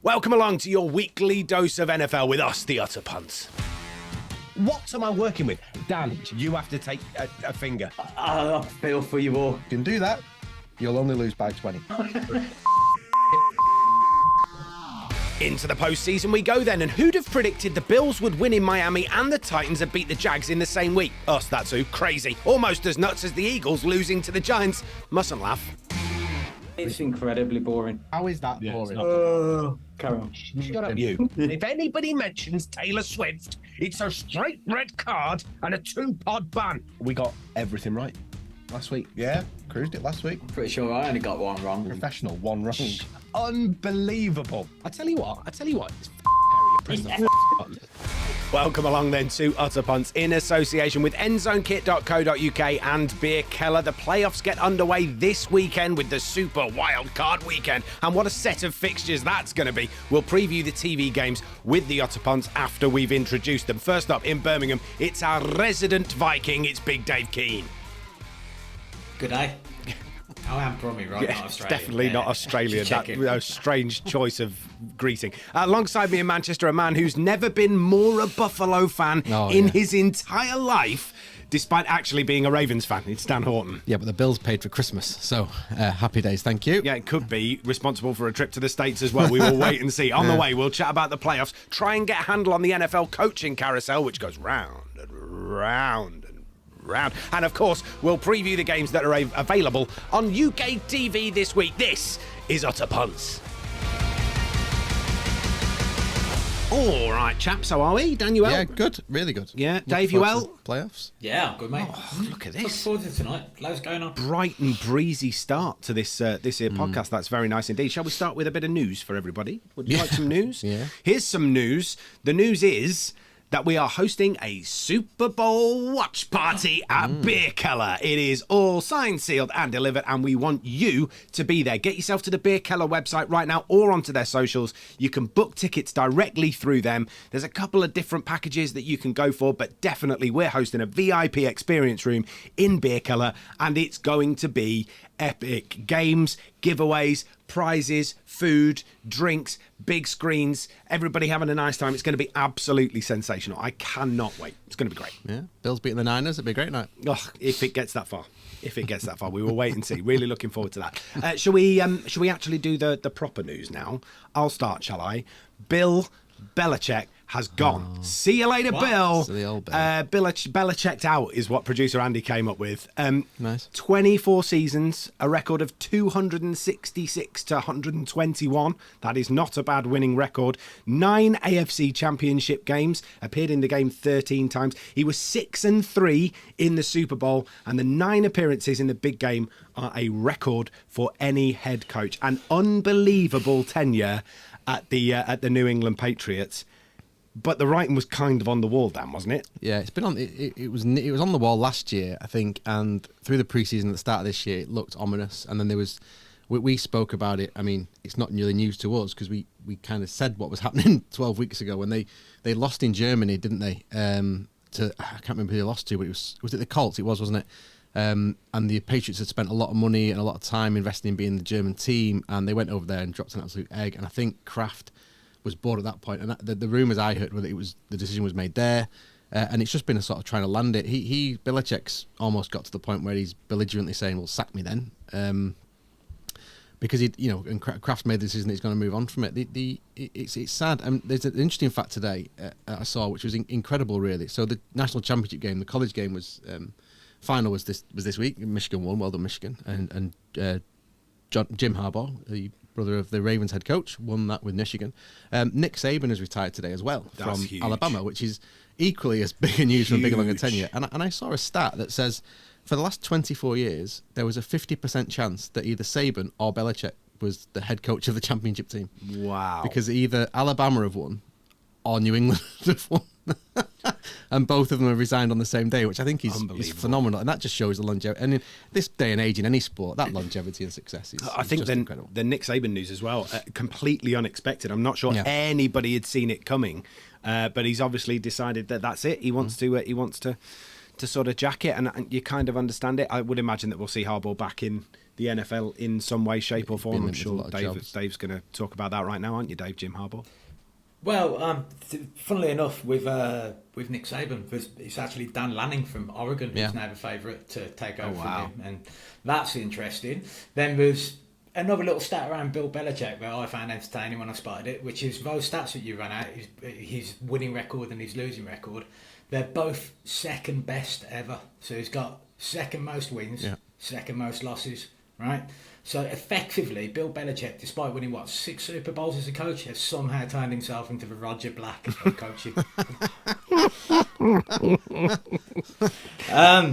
Welcome along to your weekly dose of NFL with us, the Utter Puntss. What am I working with? Dan, you have to take a finger. I feel for you all. You can do that, you'll only lose by 20. Into the postseason we go then, and who'd have predicted the Bills would win in Miami and the Titans would beat the Jags in the same week? Us, that's who. Crazy. Almost as nuts as the Eagles losing to the Giants. Mustn't laugh. It's incredibly boring. How is that boring? Carry on. Shut up, you. If anybody mentions Taylor Swift, it's a straight red card and a 2-pod ban. We got everything right last week. Yeah, cruised it last week. Pretty sure I only got one wrong. Professional, one wrong. Unbelievable. I tell you what. It's Harry. Welcome along then to Utter Puntss in association with endzonekit.co.uk and Bierkeller. The playoffs get underway this weekend with the Super Wildcard weekend. And what a set of fixtures that's going to be. We'll preview the TV games with the Utter Puntss after we've introduced them. First up in Birmingham, it's our resident Viking. It's Big Dave Keane. Good day. I am Brummy, right? Yeah, not it's Australian. definitely not Australian. That Checking. a strange choice of greeting. Alongside me in Manchester, a man who's never been more a Buffalo fan in his entire life, despite actually being a Ravens fan. It's Dan Horton. Yeah, but the Bills paid for Christmas, so happy days, thank you. Yeah, it could be responsible for a trip to the States as well. We will wait and see. On the way, we'll chat about the playoffs, try and get a handle on the NFL coaching carousel, which goes round and round. And of course, we'll preview the games that are available on UK TV this week. This is Utter Puntss. All right, chaps, how are we? Dan, you well? Yeah, good, really good. Yeah, Looking Dave, you forward well? to the playoffs? Yeah, I'm good, mate. Oh, look at Look this. forward to tonight. Loads going on. Bright and breezy start to this here podcast. That's very nice indeed. Shall we start with a bit of news for everybody? Would you like some news? Yeah. Here's some news. The news is that we are hosting a Super Bowl watch party at Bierkeller. It is all signed, sealed and delivered, and we want you to be there. Get yourself to the Bierkeller website right now or onto their socials. You can book tickets directly through them. There's a couple of different packages that you can go for, but definitely we're hosting a VIP experience room in Bierkeller, and it's going to be epic. Games, giveaways, prizes, food, drinks, big screens, everybody having a nice time. It's going to be absolutely sensational. I cannot wait. It's going to be great. Yeah, Bills beating the Niners, it'd be a great night. Oh, if it gets that far. We will wait and see. Really looking forward to that. Shall we actually do the proper news now? I'll start, shall I? Bill Belichick has gone. See you later, Bill. So the old Bill. Belichicked out is what producer Andy came up with. Nice. 24 seasons, a record of 266 to 121. That is not a bad winning record. 9 AFC Championship games, appeared in the game 13 times. He was 6-3 in the Super Bowl, and the 9 appearances in the big game are a record for any head coach. An unbelievable tenure at the New England Patriots. But the writing was kind of on the wall, Dan, wasn't it? Yeah, it's been on. It was on the wall last year, I think, and through the preseason at the start of this year, it looked ominous. And then there was, we spoke about it. I mean, it's not really news to us because we kind of said what was happening 12 weeks ago when they lost in Germany, didn't they? To I can't remember who they lost to, but was it the Colts? It was, wasn't it? And the Patriots had spent a lot of money and a lot of time investing in being the German team, and they went over there and dropped an absolute egg. And I think Kraft was bored at that point, and the rumours I heard were that the decision was made there, and it's just been a sort of trying to land it. Belichick's almost got to the point where he's belligerently saying, "Well, sack me then," because and Kraft made the decision that he's going to move on from it. It's sad. There's an interesting fact today I saw, which was incredible, really. So the national championship game, the college game was final was this week. Michigan won. Well done, Michigan, and Jim Harbaugh, the brother of the Ravens head coach, won that with Michigan. Nick Saban has retired today as well from huge. Alabama, which is equally as big a news from a big longer tenure. And I saw a stat that says for the last 24 years, there was a 50% chance that either Saban or Belichick was the head coach of the championship team. Wow. Because either Alabama have won or New England have won. And both of them have resigned on the same day, which I think is phenomenal. And that just shows the longevity. And in this day and age, in any sport, that longevity and success is I think just then incredible. the Nick Saban news as well, completely unexpected. I'm not sure anybody had seen it coming, but he's obviously decided that that's it. He wants to sort of jack it, and you kind of understand it. I would imagine that we'll see Harbaugh back in the NFL in some way, shape, or form. I'm linked with a sure lot of jobs. Dave's going to talk about that right now, aren't you, Dave? Jim Harbaugh. Well, funnily enough, with Nick Saban, it's actually Dan Lanning from Oregon who's now the favourite to take over from him, and that's interesting. Then there's another little stat around Bill Belichick that I found entertaining when I spotted it, which is those stats that you ran out, his winning record and his losing record, they're both second best ever. So he's got second most wins, second most losses, right? So effectively, Bill Belichick, despite winning 6 Super Bowls as a coach, has somehow turned himself into the Roger Black of coaching.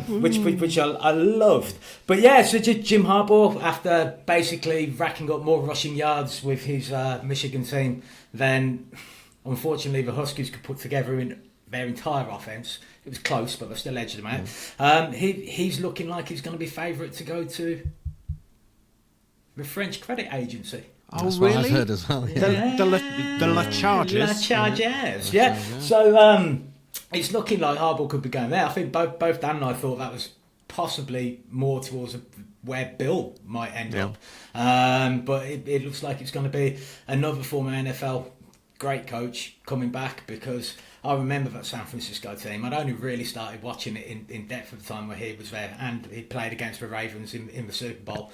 which I loved. But yeah, so Jim Harbaugh, after basically racking up more rushing yards with his Michigan team than unfortunately the Huskies could put together in their entire offense. It was close, but they still edged them out. He's looking like he's going to be favourite to go to the French credit agency. Oh, That's really? what I've heard as well. Yeah. The La Chargers. La Chargers, yeah. So it's looking like Harbaugh could be going there. I think both Dan and I thought that was possibly more towards where Bill might end up. But it looks like it's going to be another former NFL great coach coming back, because I remember that San Francisco team. I'd only really started watching it in depth at the time where he was there, and he played against the Ravens in the Super Bowl.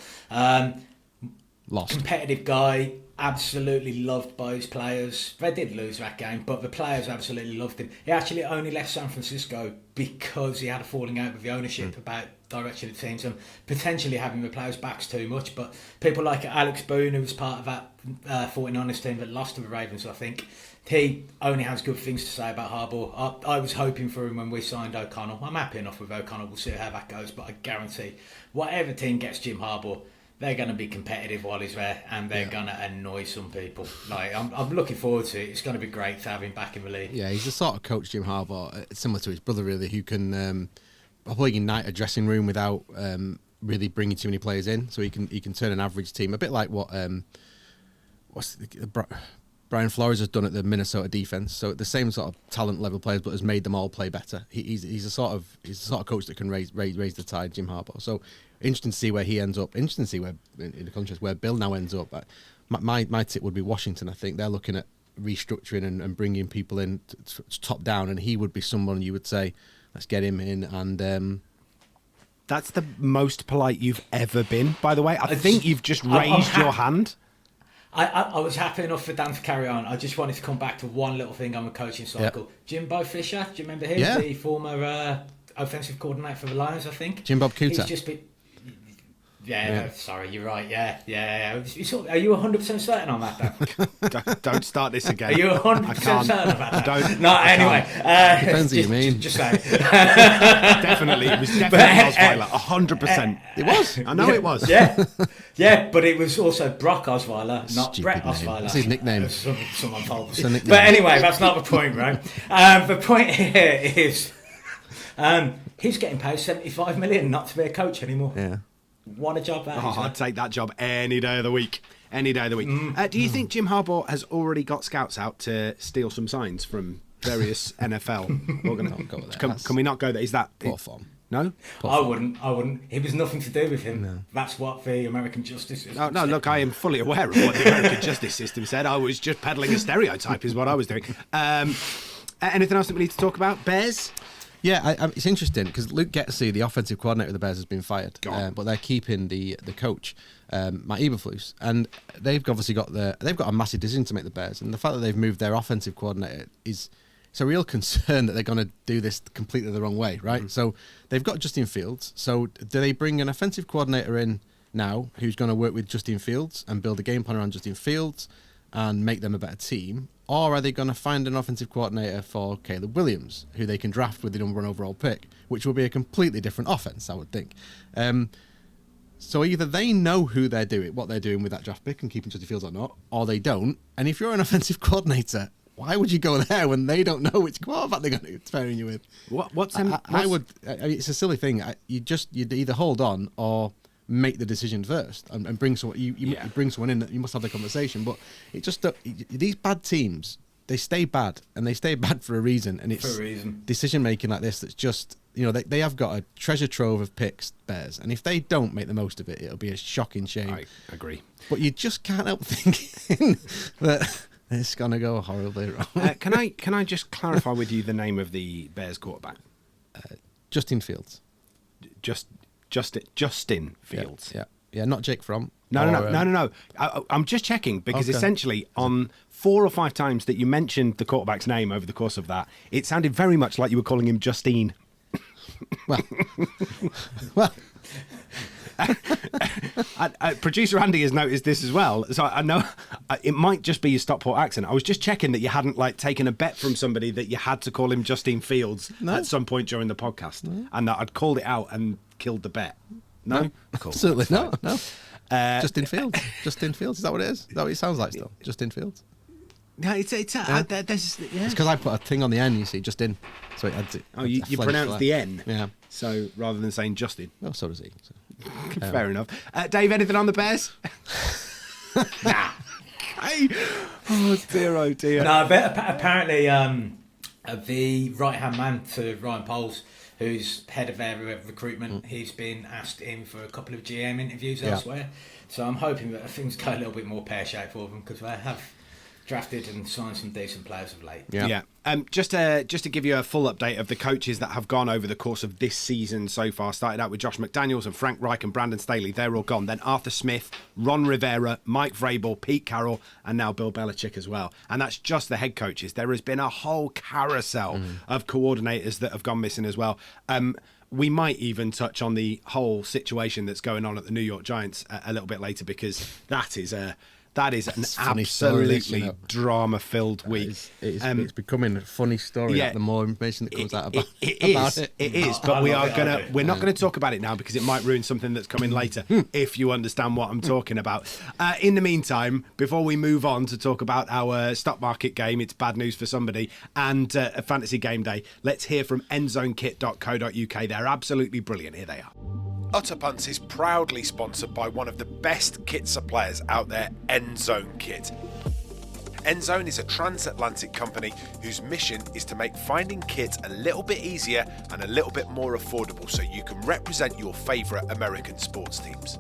Lost. Competitive guy, absolutely loved by his players. They did lose that game, but the players absolutely loved him. He actually only left San Francisco because he had a falling out with the ownership about direction of teams and potentially having the players' backs too much. But people like Alex Boone, who was part of that 49ers team that lost to the Ravens, I think, he only has good things to say about Harbaugh. I was hoping for him when we signed O'Connell. I'm happy enough with O'Connell. We'll see how that goes. But I guarantee, whatever team gets Jim Harbaugh, they're going to be competitive while he's there, and they're going to annoy some people. Like I'm looking forward to it. It's going to be great to have him back in the league. Yeah, he's the sort of coach, Jim Harbaugh, similar to his brother, really, who can probably ignite a dressing room without really bringing too many players in. So he can turn an average team a bit like what Brian Flores has done at the Minnesota defense. So the same sort of talent level players, but has made them all play better. He's the sort of coach that can raise the tide, Jim Harbaugh. So interesting to see where he ends up. Interesting to see where, in the contrast, where Bill now ends up. My tip would be Washington. I think they're looking at restructuring and bringing people in to top down, and he would be someone you would say, let's get him in. And that's the most polite you've ever been, by the way. I think you've just raised your hand. I was happy enough for Dan to carry on. I just wanted to come back to one little thing on the coaching cycle. Yep. Jimbo Fisher, do you remember him? Yeah. The former offensive coordinator for the Lions, I think. Jim Bob Cooter. He's just been... Yeah, sorry, you're right. Yeah. Are you 100% certain on that, Dan? Don't start this again. Are you 100% certain about that? Don't. No, anyway. Depends what you mean. Just saying. Definitely. It was definitely Osweiler. 100%. It was. I know it was. Yeah, but it was also Brock Osweiler, not Stupid Brett name. Osweiler. That's his nickname. Someone told It's a me. nickname. But anyway, that's not the point, right? The point here is he's getting paid $75 million not to be a coach anymore. Yeah. Want a job that is, I'd take that job any day of the week. Any day of the week. Do you think Jim Harbaugh has already got scouts out to steal some signs from various NFL organisations? Can we not go there? Is that Poor form. No? I wouldn't. It was nothing to do with him. No. That's what the American justice system No, look, I am fully aware of what the American justice system said. I was just peddling a stereotype is what I was doing. Anything else that we need to talk about? Bears? Yeah, it's interesting because Luke Getsy, the offensive coordinator of the Bears, has been fired, but they're keeping the coach, Matt Eberflus, and they've obviously got a massive decision to make, the Bears, and the fact that they've moved their offensive coordinator it's a real concern that they're going to do this completely the wrong way, right? So they've got Justin Fields. So do they bring an offensive coordinator in now who's going to work with Justin Fields and build a game plan around Justin Fields and make them a better team? Or are they going to find an offensive coordinator for Caleb Williams, who they can draft with the number 1 overall pick, which will be a completely different offense, I would think. So either they know what they're doing with that draft pick and keeping Justin Fields or not, or they don't. And if you're an offensive coordinator, why would you go there when they don't know which quarterback they're going to be pairing you with? It's a silly thing. You'd either hold on or make the decision first and bring someone. You bring someone in. You must have the conversation. But it just these bad teams, they stay bad, and they stay bad for a reason. And it's decision making like this that's just they have got a treasure trove of picks, Bears, and if they don't make the most of it, it'll be a shocking shame. I agree. But you just can't help thinking that it's gonna go horribly wrong. Can I just clarify with you the name of the Bears quarterback? Justin Fields. Justin Fields. Yeah, not Jake Fromm. No. I'm just checking because essentially on 4 or 5 times that you mentioned the quarterback's name over the course of that, it sounded very much like you were calling him Justine. Well. Producer Andy has noticed this as well, so I know it might just be your Stockport accent. I was just checking that you hadn't taken a bet from somebody that you had to call him Justine Fields at some point during the podcast, and that I'd called it out and killed the bet. No? Cool. Absolutely no. Justin Fields. Justin Fields. Is that what it is? Is that what it sounds like still? Justin Fields. No, it's It's because I put a thing on the N, you see, Justin. So it adds it. Oh, you pronounce the N. Yeah. So rather than saying Justin. Well, so does he. So. Fair enough. Dave, anything on the Bears? Nah. Hey. Oh dear. No, but apparently the right-hand man to Ryan Poles, who's head of area recruitment, he's been asked in for a couple of GM interviews elsewhere. So I'm hoping that things go a little bit more pear-shaped for them, because they have drafted and signed some decent players of late. Yeah. Just to give you a full update of the coaches that have gone over the course of this season so far. Started out with Josh McDaniels and Frank Reich and Brandon Staley. They're all gone. Then Arthur Smith, Ron Rivera, Mike Vrabel, Pete Carroll, and now Bill Belichick as well. And that's just the head coaches. There has been a whole carousel of coordinators that have gone missing as well. We might even touch on the whole situation that's going on at the New York Giants a little bit later, because that is an absolutely drama-filled week. It's becoming a funny story. The more information that comes out about it. It is, but we're not going to talk about it now because it might ruin something that's coming later. If you understand what I'm talking about. In the meantime, before we move on to talk about our stock market game, it's bad news for somebody, and a fantasy game day. Let's hear from endzonekit.co.uk. They're absolutely brilliant. Here they are. Utter Puntss is proudly sponsored by one of the best kit suppliers out there, Endzone Kit. Endzone is a transatlantic company whose mission is to make finding kit a little bit easier and a little bit more affordable, so you can represent your favourite American sports teams.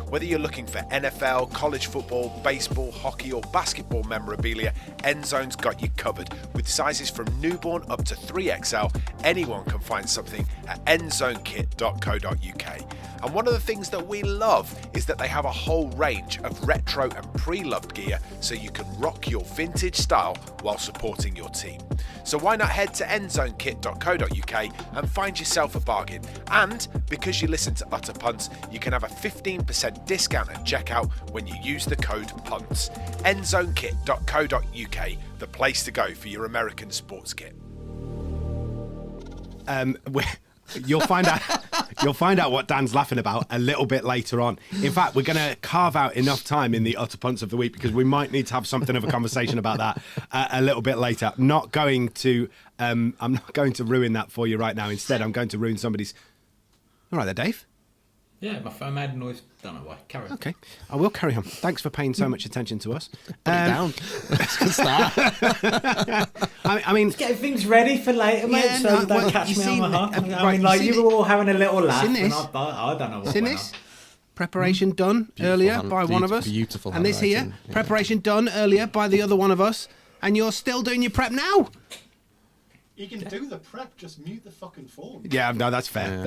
Whether you're looking for NFL, college football, baseball, hockey or basketball memorabilia, Endzone's got you covered. With sizes from newborn up to 3XL, anyone can find something at endzonekit.co.uk. And one of the things that we love is that they have a whole range of retro and pre-loved gear, so you can rock your vintage style while supporting your team. So why not head to endzonekit.co.uk and find yourself a bargain. And because you listen to Utter Puntss, you can have a 15% discount at checkout when you use the code PUNTS. endzonekit.co.uk, the place to go for your American sports kit. You'll find out what Dan's laughing about a little bit later on. In fact, we're going to carve out enough time in the Utter Puntss of the week, because we might need to have something of a conversation about that a little bit later. I'm not going to ruin that for you right now. Instead, I'm going to ruin somebody's. All right there, Dave. Yeah, my phone made a noise. Don't know why. Carry on. Okay, I will carry on. Thanks for paying so much attention to us. Put it down. That's a good start. I mean, Just getting things ready for later, mate, so you don't catch me on my hop. You were all having a little laugh, and I don't know what seen went this? Preparation done earlier by one of us. Beautiful. And this here, preparation done earlier by the other one of us. And you're still doing your prep now. You can do the prep, just mute the fucking phone. Yeah, no, that's fair.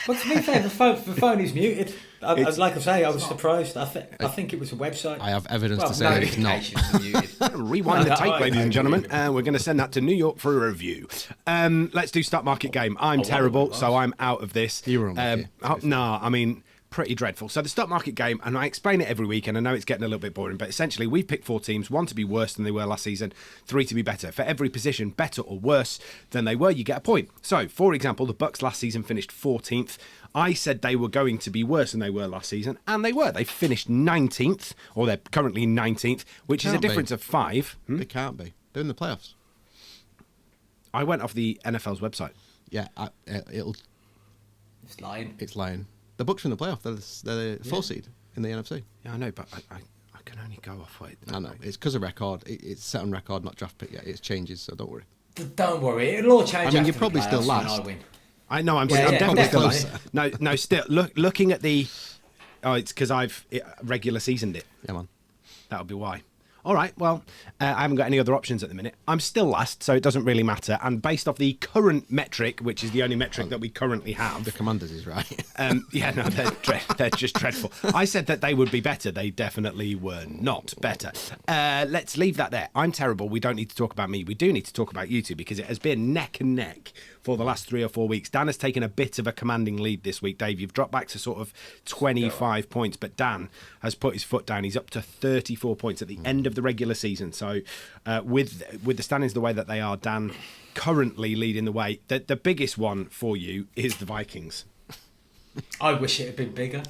But to be fair, the phone is muted. Like I say, I was surprised. I think it was a website. I have evidence to say that it's not. Muted. Rewind the tape, ladies and gentlemen. We're going to send that to New York for a review. Let's do stock market game. I'm terrible, so I'm out of this. You were on no, I mean, pretty dreadful. So the stock market game, and I explain it every week, and I know it's getting a little bit boring, but essentially we've picked 4 teams, 1 to be worse than they were last season, 3 to be better. For every position better or worse than they were, you get a point. So, for example, the Bucks last season finished 14th. I said they were going to be worse than they were last season, and they were. They finished 19th, or they're currently 19th, which is a difference of 5. They can't be. They're in the playoffs. I went off the NFL's website. Yeah, It's lying. It's lying. The Bucks are in the playoff. They're the 4 seed in the NFC. Yeah, I know, but I can only go off what I know. It's because of record. It's set on record, not draft pick yet. It changes, so don't worry. Don't worry, it'll all change. I mean, after you're probably the still playoffs when last. I win. I know I'm Yeah, definitely definitely. close. No, still looking at the. Oh, it's because I've regular seasoned it. Yeah, man. That would be why. All right, well, I haven't got any other options at the minute. I'm still last, so it doesn't really matter. And based off the current metric, which is the only metric that we currently have, The Commanders is right. yeah, no, they're just dreadful. I said that they would be better. They definitely were not better. Let's leave that there. I'm terrible. We don't need to talk about me. We do need to talk about you two because it has been neck and neck for the last 3 or 4 weeks. Dan has taken a bit of a commanding lead this week. Dave, you've dropped back to sort of 25 points, but Dan has put his foot down. He's up to 34 points at the end of the regular season. So with the standings the way that they are, Dan currently leading the way. The biggest one for you is the Vikings. I wish it had been bigger.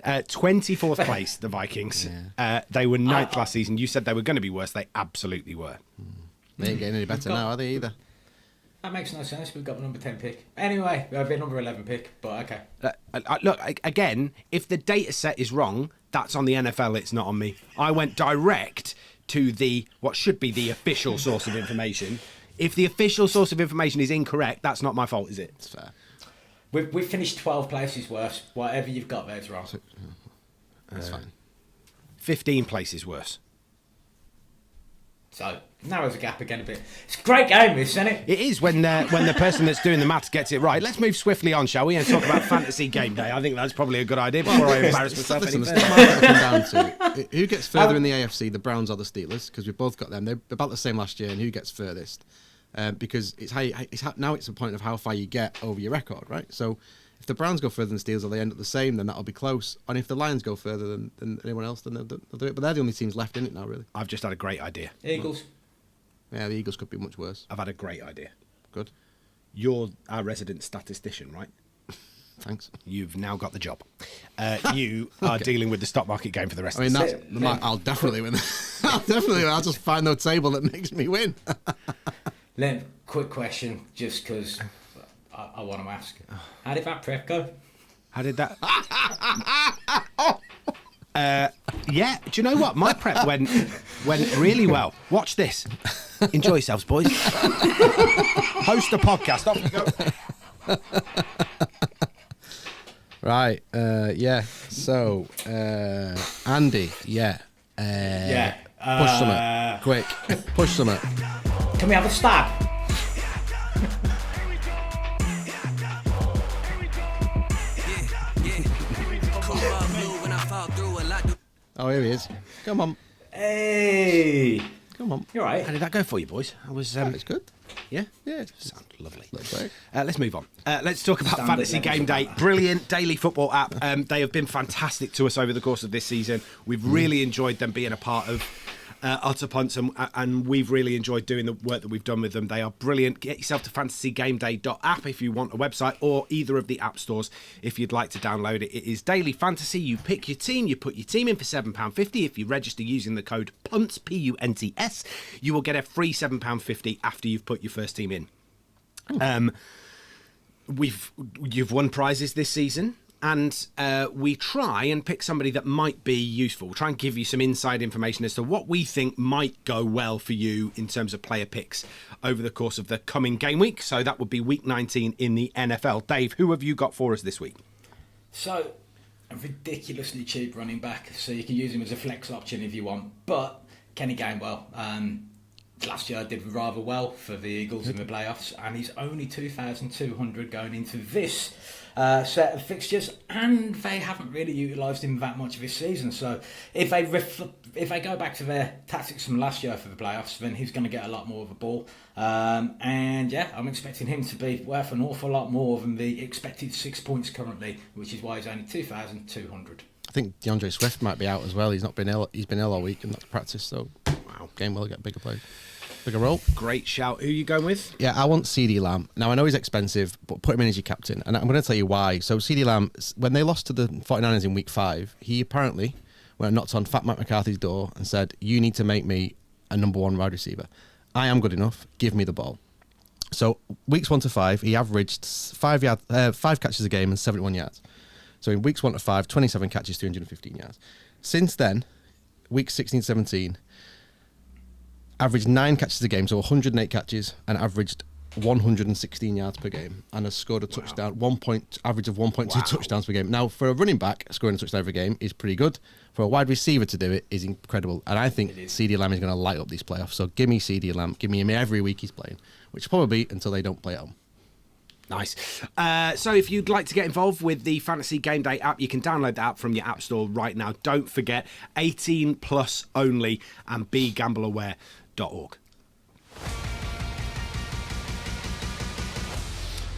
24th place, the Vikings. They were 9th last season. You said they were going to be worse. They absolutely were. They ain't getting any better now, are they either? That makes no sense. We've got the number 10 pick. Anyway, we have the number 11 pick, but okay. Look, again, if the data set is wrong, that's on the NFL. It's not on me. I went direct to what should be the official source of information. If the official source of information is incorrect, that's not my fault, is it? It's fair. We've finished 12 places worse. Whatever you've got there is wrong. That's fine. 15 places worse. So, narrows the gap again a bit. It's a great game, isn't it? It is when the person that's doing the maths gets it right. Let's move swiftly on, shall we, and talk about Fantasy Game Day. I think that's probably a good idea before I embarrass myself Listen, any the further. stuff might come down to who gets further in the AFC, the Browns or the Steelers, because we've both got them. They're about the same last year, and who gets furthest? Because now it's a point of how far you get over your record, right? So if the Browns go further than the Steelers or they end up the same, then that'll be close. And if the Lions go further than anyone else, then they'll do it. But they're the only teams left in it now, really. I've just had a great idea. Eagles. Yeah, the Eagles could be much worse. I've had a great idea. Good. You're our resident statistician, right? Thanks. You've now got the job. You are dealing with the stock market game for the rest I mean, of the season. I'll definitely win. I'll definitely win. I'll just find no table that makes me win. Len, quick question, just because I want to ask. How did that prep go? How did that? Yeah, do you know what? My prep went really well. Watch this. Enjoy yourselves, boys. Host a podcast. Off you go. Right. Yeah. So, Andy. Yeah. Push some quick. Push some. Can we have a stab? Oh, here he is. Come on. Hey! Come on. You're right. How did that go for you, boys? I was. It's good. Yeah. Yeah. Sound lovely. Looks great. Let's move on. Let's talk about Standard Fantasy level Game Day. football. Brilliant daily football app. They have been fantastic to us over the course of this season. We've really enjoyed them being a part of Utter Puntss, and we've really enjoyed doing the work that we've done with them. They are brilliant. Get yourself to fantasygameday.app if you want a website, or either of the app stores if you'd like to download it. It is daily fantasy. You pick your team, you put your team in for £7.50. If you register using the code PUNTS, PUNTS, you will get a free £7.50 after you've put your first team in. You've won prizes this season, and we try and pick somebody that might be useful. We'll try and give you some inside information as to what we think might go well for you in terms of player picks over the course of the coming game week. So that would be week 19 in the NFL. Dave, who have you got for us this week? So, a ridiculously cheap running back, so you can use him as a flex option if you want. But Kenny Gainwell, last year did rather well for the Eagles in the playoffs, and he's only 2,200 going into this set of fixtures, and they haven't really utilised him that much this season. So if they go back to their tactics from last year for the playoffs, then he's going to get a lot more of a ball. And yeah, I'm expecting him to be worth an awful lot more than the expected 6 points currently, which is why he's only 2,200. I think DeAndre Swift might be out as well. He's not been ill. He's been ill all week and not to practice. So, wow, game will get bigger play, bigger role. Great shout. Who are you going with? Yeah, I want CD Lamb. Now I know he's expensive, but put him in as your captain, and I'm going to tell you why. So CD Lamb, when they lost to the 49ers in Week 5, he apparently went and knocked on Fat Matt McCarthy's door and said, "You need to make me a number one wide receiver. I am good enough. Give me the ball." So weeks 1 to 5, he averaged 5 catches a game and 71 yards. So in weeks 1 to 5, 27 catches, 315 yards. Since then, weeks 16, 17, averaged 9 catches a game, so 108 catches, and averaged 116 yards per game, and has scored a touchdown, average of 1.2 touchdowns per game. Now, for a running back, scoring a touchdown every game is pretty good. For a wide receiver to do it is incredible, and I think CeeDee Lamb is going to light up these playoffs. So give me CeeDee Lamb, give me him every week he's playing, which will probably be until they don't play at home. Nice. So if you'd like to get involved with the Fantasy Game Day app, you can download the app from your app store right now. Don't forget, 18 plus only, and begambleaware.org.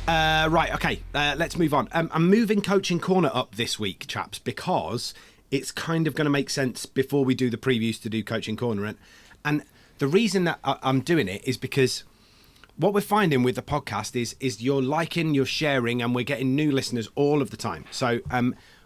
Right, okay, let's move on. I'm moving Coaching Corner up this week, chaps, because it's kind of going to make sense before we do the previews to do Coaching Corner. And the reason that I'm doing it is because what we're finding with the podcast is you're liking, you're sharing, and we're getting new listeners all of the time. So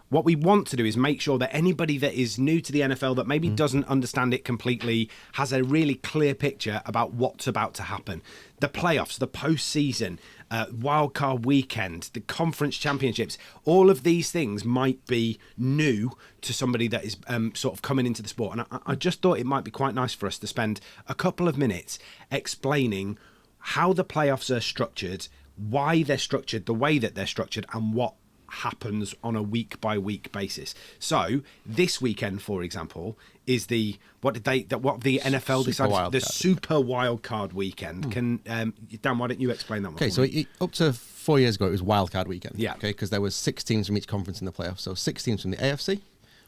what we want to do is make sure that anybody that is new to the NFL, that maybe doesn't understand it completely, has a really clear picture about what's about to happen. The playoffs, the postseason, wildcard weekend, the conference championships, all of these things might be new to somebody that is sort of coming into the sport. And I just thought it might be quite nice for us to spend a couple of minutes explaining how the playoffs are structured, why they're structured the way that they're structured, and what happens on a week-by-week basis. So this weekend, for example, is the NFL decided, the Super Wildcard weekend. Can Dan, why don't you explain that one? Okay, so up to 4 years ago, it was Wildcard weekend. Yeah. Okay, because there was 6 teams from each conference in the playoffs. So 6 teams from the AFC,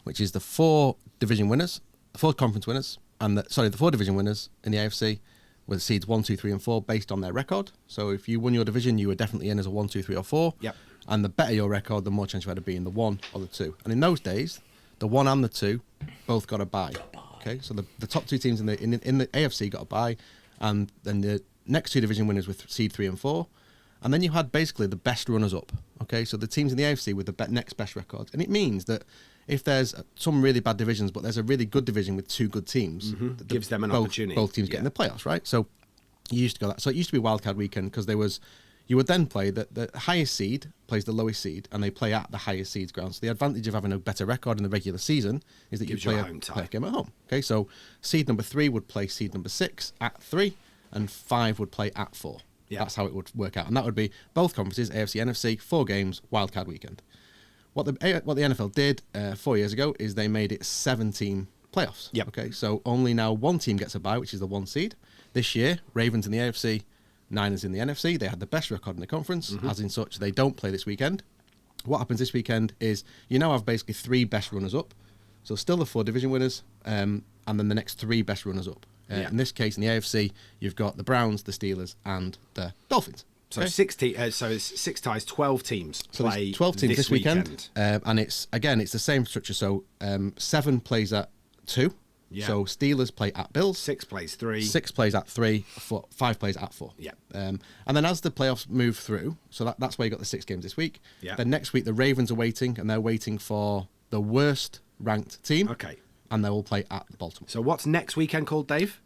which is the 4 division winners, the 4 conference winners, and the 4 division winners in the AFC with seeds 1, 2, 3, and 4 based on their record. So if you won your division, you were definitely in as a 1, 2, 3, or 4. Yep. And the better your record, the more chance you had of being the 1 or the 2. And in those days, the 1 and the 2 both got a bye. Okay, so the top 2 teams in the AFC got a bye, and then the next 2 division winners with seed 3 and 4. And then you had basically the best runners up. Okay, so the teams in the AFC with the next best records. And it means that if there's some really bad divisions, but there's a really good division with 2 good teams, gives them an opportunity. Both teams get in the playoffs, right? So you used to go that. So it used to be Wildcard weekend because you would then play the highest seed plays the lowest seed, and they play at the highest seed's ground. So the advantage of having a better record in the regular season is that you play a game at home. Okay, so seed number 3 would play seed number 6 at 3, and 5 would play at 4. Yeah. That's how it would work out, and that would be both conferences, AFC, NFC, 4 games, Wildcard weekend. What the NFL did 4 years ago is they made it 7-team playoffs. Yep. Okay, so only now 1 team gets a bye, which is the 1 seed. This year, Ravens in the AFC, Niners in the NFC. They had the best record in the conference. As in such, they don't play this weekend. What happens this weekend is you now have basically 3 best runners up. So still the 4 division winners, and then the next 3 best runners up. In this case, in the AFC, you've got the Browns, the Steelers, and the Dolphins. So it's 6 ties, 12 teams play 12 teams this weekend. And it's the same structure. So 7 plays at 2. Yeah. So Steelers play at Bills. 6 plays 3. 6 plays at 3. 5 plays at 4. Yeah. And then as the playoffs move through, so that's why you got the 6 games this week. Yeah. Then next week the Ravens are waiting, and they're waiting for the worst ranked team. Okay. And they will play at Baltimore. So what's next weekend called, Dave?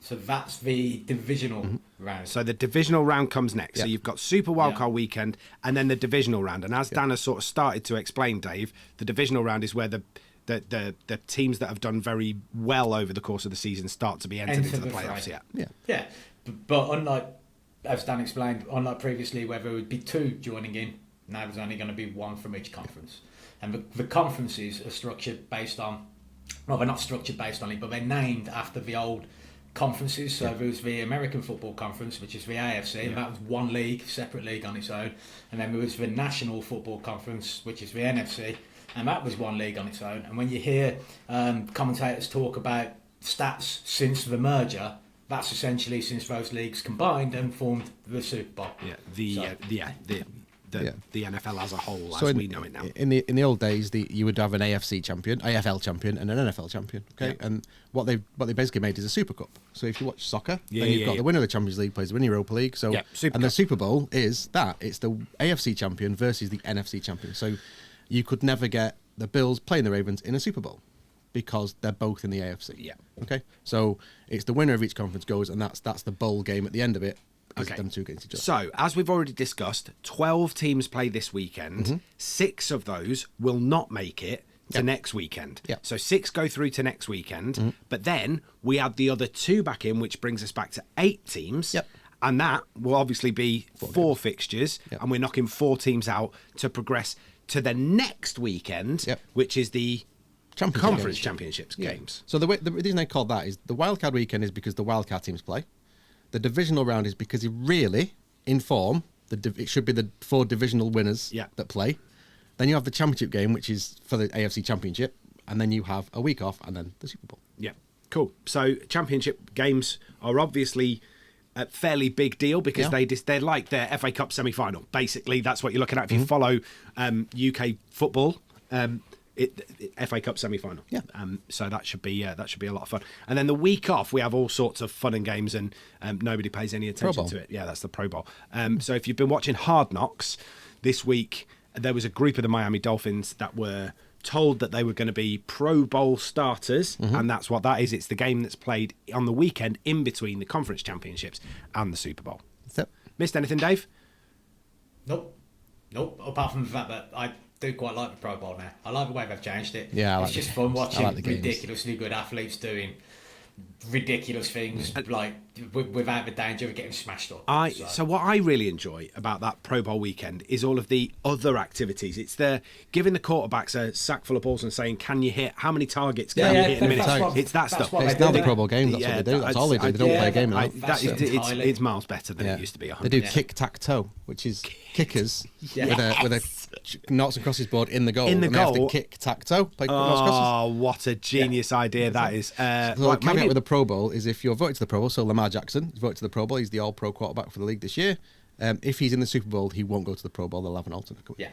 So that's the divisional round. So the divisional round comes next. So you've got Super Wildcard weekend, and then the divisional round. And as Dan has sort of started to explain, Dave, the divisional round is where the teams that have done very well over the course of the season start to be entered into the playoffs. Yeah. But unlike, as Dan explained, unlike previously where there would be 2 joining in, now there's only going to be 1 from each conference. And the conferences are structured based on, well, they're not structured based on it, but they're named after the old conferences. So there was the American Football Conference, which is the AFC, and that was 1 league, separate league on its own. And then there was the National Football Conference, which is the NFC, and that was 1 league on its own. And when you hear commentators talk about stats since the merger, that's essentially since those leagues combined and formed the Super Bowl. The NFL as a whole, so as we know it now. In the old days, you would have an AFC champion, AFL champion, and an NFL champion. Okay, and what they basically made is a Super Cup. So if you watch soccer, then you've got the winner of the Champions League plays the winner of Europa League. So the Super Bowl is that it's the AFC champion versus the NFC champion. So you could never get the Bills playing the Ravens in a Super Bowl because they're both in the AFC. Yeah. Okay. So it's the winner of each conference goes, and that's the bowl game at the end of it. Okay. Them 2 against each other. So, as we've already discussed, 12 teams play this weekend. 6 of those will not make it to next weekend. Yep. So 6 go through to next weekend, but then we add the other 2 back in, which brings us back to 8 teams. Yep. And that will obviously be 4 fixtures, and we're knocking 4 teams out to progress to the next weekend, which is the Conference Championships games. So the reason I called that is the Wildcard weekend is because the Wildcard teams play. The divisional round is because in form, it should be the 4 divisional winners that play. Then you have the championship game, which is for the AFC Championship, and then you have a week off, and then the Super Bowl. Yeah, cool. So championship games are obviously a fairly big deal because they're like their FA Cup semi-final. Basically, that's what you're looking at if you follow UK football. FA Cup semi-final. Yeah. So that should be a lot of fun. And then the week off, we have all sorts of fun and games, and nobody pays any attention to it. Yeah, that's the Pro Bowl. So if you've been watching Hard Knocks this week, there was a group of the Miami Dolphins that were told that they were going to be Pro Bowl starters, and that's what that is. It's the game that's played on the weekend in between the Conference Championships and the Super Bowl. That's it. Missed anything, Dave? Nope. Apart from the fact that I do quite like the Pro Bowl now. I like the way they've changed it. Yeah, it's just fun watching the games. ridiculously good athletes doing ridiculous things like without the danger of getting smashed up. So what I really enjoy about that Pro Bowl weekend is all of the other activities. It's the giving the quarterbacks a sack full of balls and saying, "Can you hit? How many targets can you hit in a minute?" It's that stuff. It's now the Pro Bowl games. That's what they do. That's all they do. They don't play a game now. It's miles better than it used to be. They do kick-tac-toe, which is kickers with a noughts and crosses board in the goal. In the goal. They have to kick-tac-toe. Play noughts and crosses. Oh, what a genius idea that is. So the caveat with the Pro Bowl is if you're voted to the Pro Bowl, so Lamar Jackson is voted to the Pro Bowl, he's the all-pro quarterback for the league this year. If he's in the Super Bowl, he won't go to the Pro Bowl. They'll have an alternate. Yeah.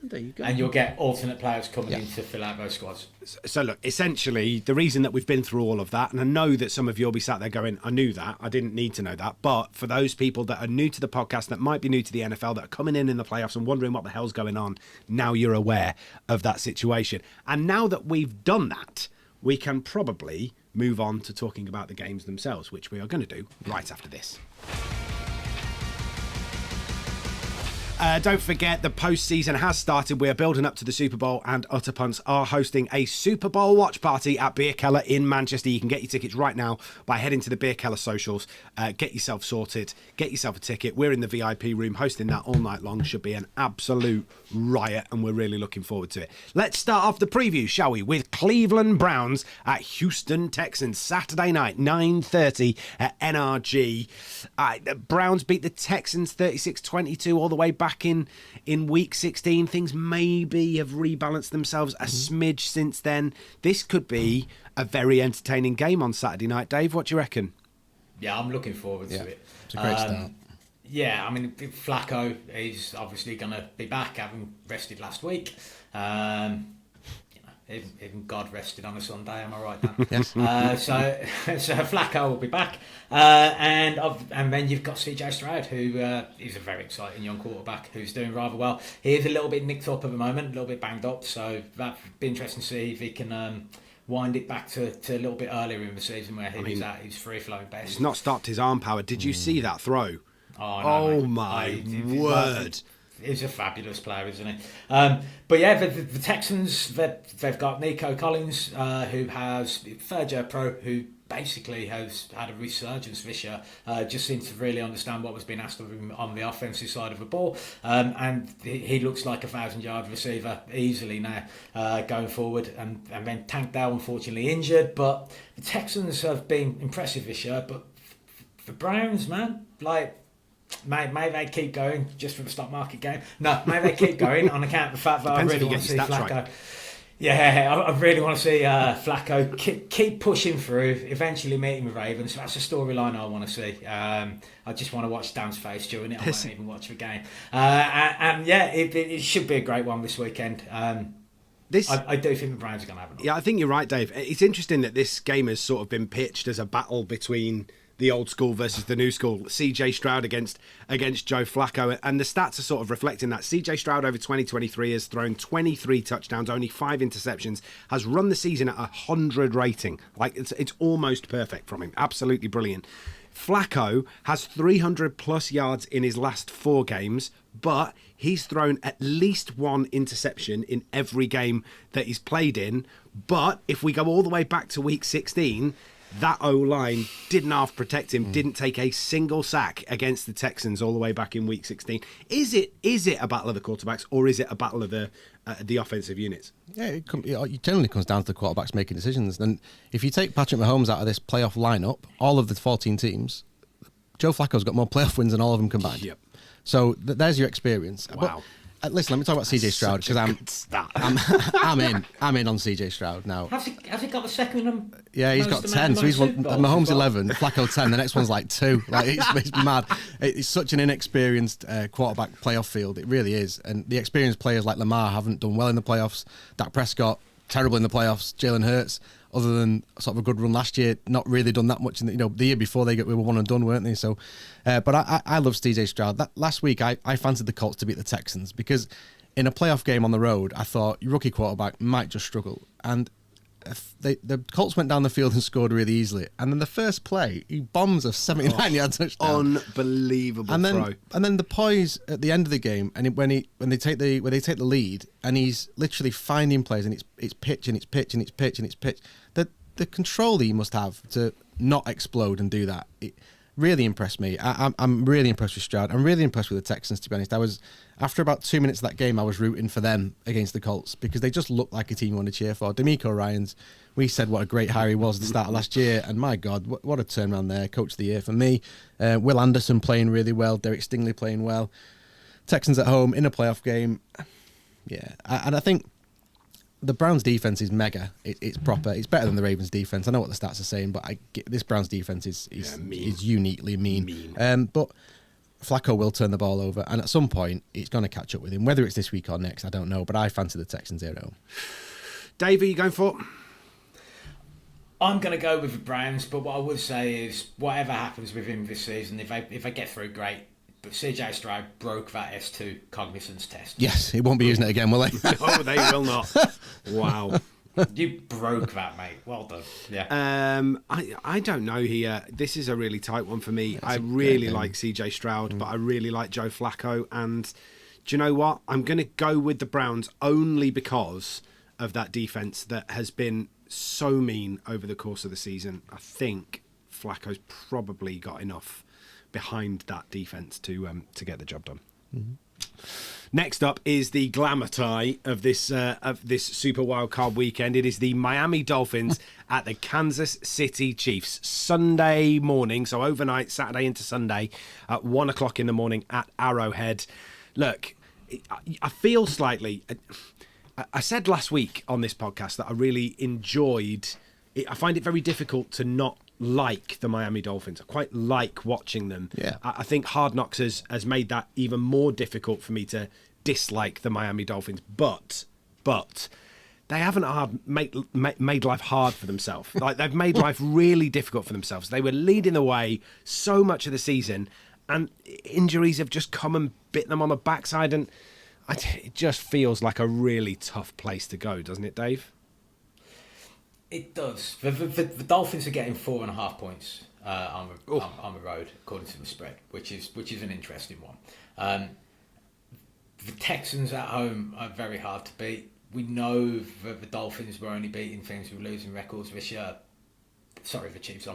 There you go. And you'll get alternate players coming in to fill out those squads. So look, essentially, the reason that we've been through all of that, and I know that some of you will be sat there going, I knew that, I didn't need to know that, but for those people that are new to the podcast, that might be new to the NFL, that are coming in the playoffs and wondering what the hell's going on, now you're aware of that situation. And now that we've done that, we can probably move on to talking about the games themselves, which we are going to do right after this. Don't forget, the postseason has started. We're building up to the Super Bowl, and Utter Puntss are hosting a Super Bowl watch party at Bierkeller in Manchester. You can get your tickets right now by heading to the Bierkeller socials. Get yourself sorted. Get yourself a ticket. We're in the VIP room hosting that all night long. Should be an absolute riot, and we're really looking forward to it. Let's start off the preview, shall we, with Cleveland Browns at Houston Texans, Saturday night, 9:30 at NRG. The Browns beat the Texans 36-22 all the way back in week 16. Things maybe have rebalanced themselves a smidge since then. This could be a very entertaining game on Saturday night. Dave, what do you reckon? Yeah, I'm looking forward to it. It's a great start. Yeah, I mean, Flacco is obviously going to be back, having rested last week. Even God rested on a Sunday, am I right, Dan? Yes. So Flacco will be back. And then you've got CJ Stroud, who is a very exciting young quarterback who's doing rather well. He is a little bit nicked up at the moment, a little bit banged up, so that'd be interesting to see if he can wind it back to a little bit earlier in the season where he was at his free-flowing best. He's not stopped his arm power. Did you see that throw? Oh, no, my word. He's a fabulous player, isn't he? But yeah, the Texans, they've got Nico Collins, who has third-year pro, who basically has had a resurgence this year, just seems to really understand what was being asked of him on the offensive side of the ball, and he looks like a 1,000-yard receiver easily now going forward, and then Tank Dell unfortunately injured, but the Texans have been impressive this year, but the Browns, man, like, may they keep going just for the stock market game? No, may they keep going on account of the fact that I really want to see Flacco. Right. Yeah, I really want to see Flacco keep pushing through, eventually meeting the Ravens. That's a storyline I want to see. I just want to watch Dan's face during it. I won't even watch the game. And yeah, it should be a great one this weekend. I do think the Browns are going to have it. Yeah, I think you're right, Dave. It's interesting that this game has sort of been pitched as a battle between the old school versus the new school. CJ Stroud against Joe Flacco, and the stats are sort of reflecting that. CJ Stroud over 2023 has thrown 23 touchdowns, only 5 interceptions, has run the season at 100 rating. Like, it's almost perfect from him. Absolutely brilliant. Flacco has 300 plus yards in his last 4 games, but he's thrown at least one interception in every game that he's played in. But if we go all the way back to week 16, that O-line didn't half protect him, didn't take a single sack against the Texans all the way back in week 16. Is it a battle of the quarterbacks, or is it a battle of the offensive units? Yeah, it generally comes down to the quarterbacks making decisions. And if you take Patrick Mahomes out of this playoff lineup, all of the 14 teams, Joe Flacco's got more playoff wins than all of them combined. Yep. So there's your experience. Wow. But, listen, let me talk about CJ Stroud, because I'm in on CJ Stroud now. Has he got the second? Yeah, he's got 10. So he's won Mahomes 11, Flacco 10. The next one's like 2. Like it's mad. It's such an inexperienced quarterback playoff field. It really is. And the experienced players like Lamar haven't done well in the playoffs. Dak Prescott, terrible in the playoffs. Jalen Hurts, other than sort of a good run last year, not really done that much in the year before we were one and done, weren't they? So, but I love CJ Stroud. Last week I fancied the Colts to beat the Texans because in a playoff game on the road, I thought your rookie quarterback might just struggle, and the Colts went down the field and scored really easily. And then the first play, he bombs a 79-yard touchdown, unbelievable throw. And then the poise at the end of the game, and when they take the lead, and he's literally finding plays, and it's pitch and it's pitch and it's pitch and it's pitch. The control that he must have to not explode and do that, it really impressed me. I'm really impressed with Stroud. I'm really impressed with the Texans, to be honest. After about 2 minutes of that game, I was rooting for them against the Colts because they just looked like a team you want to cheer for. D'Amico Ryans, we said what a great hire he was at the start of last year, and my God, what a turnaround there. Coach of the year for me. Will Anderson playing really well. Derek Stingley playing well. Texans at home in a playoff game. Yeah, and I think the Browns' defense is mega. It's proper. It's better than the Ravens' defense. I know what the stats are saying, but this Browns' defense is uniquely mean. But Flacco will turn the ball over, and at some point, it's going to catch up with him. Whether it's this week or next, I don't know. But I fancy the Texans here at home. Dave, are you going for? I'm going to go with the Browns, but what I would say is whatever happens with him this season, if I get through, great. But CJ Stroud broke that S2 cognizance test. Yes, he won't be using it again, will they? No, they will not. Wow. You broke that, mate. Well done. Yeah. I don't know here. This is a really tight one for me. I really like CJ Stroud, but I really like Joe Flacco. And do you know what? I'm going to go with the Browns only because of that defense that has been so mean over the course of the season. I think Flacco's probably got enough behind that defense to get the job done. Mm-hmm. Next up is the glamour tie of this Super Wildcard weekend. It is the Miami Dolphins at the Kansas City Chiefs. Sunday morning, so overnight, Saturday into Sunday, at 1 o'clock in the morning at Arrowhead. Look, I feel slightly... I said last week on this podcast that I really enjoyed it. I find it very difficult to not like the Miami Dolphins. I quite like watching them. Yeah. I think Hard Knocks has made that even more difficult for me to dislike the Miami Dolphins. But they haven't made life hard for themselves. Like, they've made life really difficult for themselves. They were leading the way so much of the season, and injuries have just come and bit them on the backside, and it just feels like a really tough place to go, doesn't it, Dave? It does. The Dolphins are getting 4.5 points on the road, according to the spread, which is an interesting one. The Texans at home are very hard to beat. We know that the Dolphins were only beating things with losing records this year. Sorry, the Chiefs.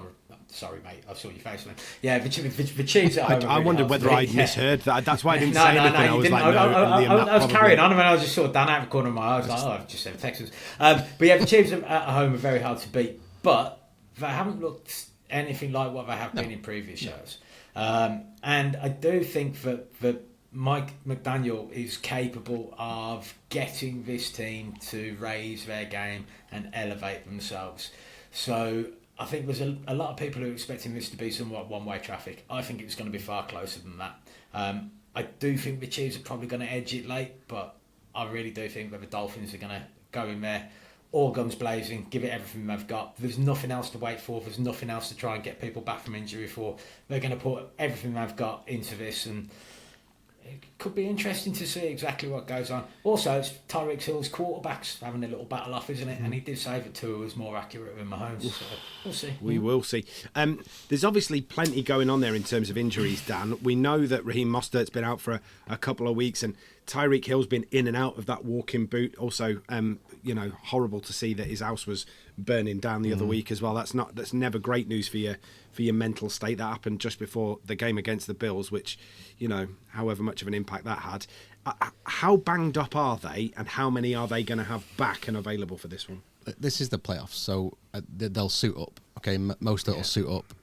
Sorry, mate. I saw your face, man. Yeah, the Chiefs at home. I wondered whether I'd misheard that. That's why I didn't say anything. I was like, I was carrying on, and I was just sort of down out of the corner of my eye. I was like, I've just said Texans. But yeah, the Chiefs at home are very hard to beat, but they haven't looked anything like what they have been in previous years. And I do think that Mike McDaniel is capable of getting this team to raise their game and elevate themselves. So I think there's a lot of people who are expecting this to be somewhat one-way traffic. I think it's going to be far closer than that. I do think the Chiefs are probably going to edge it late, but I really do think that the Dolphins are going to go in there, all guns blazing, give it everything they've got. There's nothing else to wait for. There's nothing else to try and get people back from injury for. They're going to put everything they've got into this, and it could be interesting to see exactly what goes on. Also, it's Tyreek Hill's quarterbacks having a little battle off, isn't it? And he did say that Tua was more accurate than Mahomes. So we'll see. We will see. There's obviously plenty going on there in terms of injuries, Dan. We know that Raheem Mostert's been out for a couple of weeks, and Tyreek Hill's been in and out of that walking boot. Also, horrible to see that his house was burning down the other week as well. That's never great news for your mental state. That happened just before the game against the Bills, which, however much of an impact that had. How banged up are they, and how many are they going to have back and available for this one? This is the playoffs, so they'll suit up. Okay, most will suit up.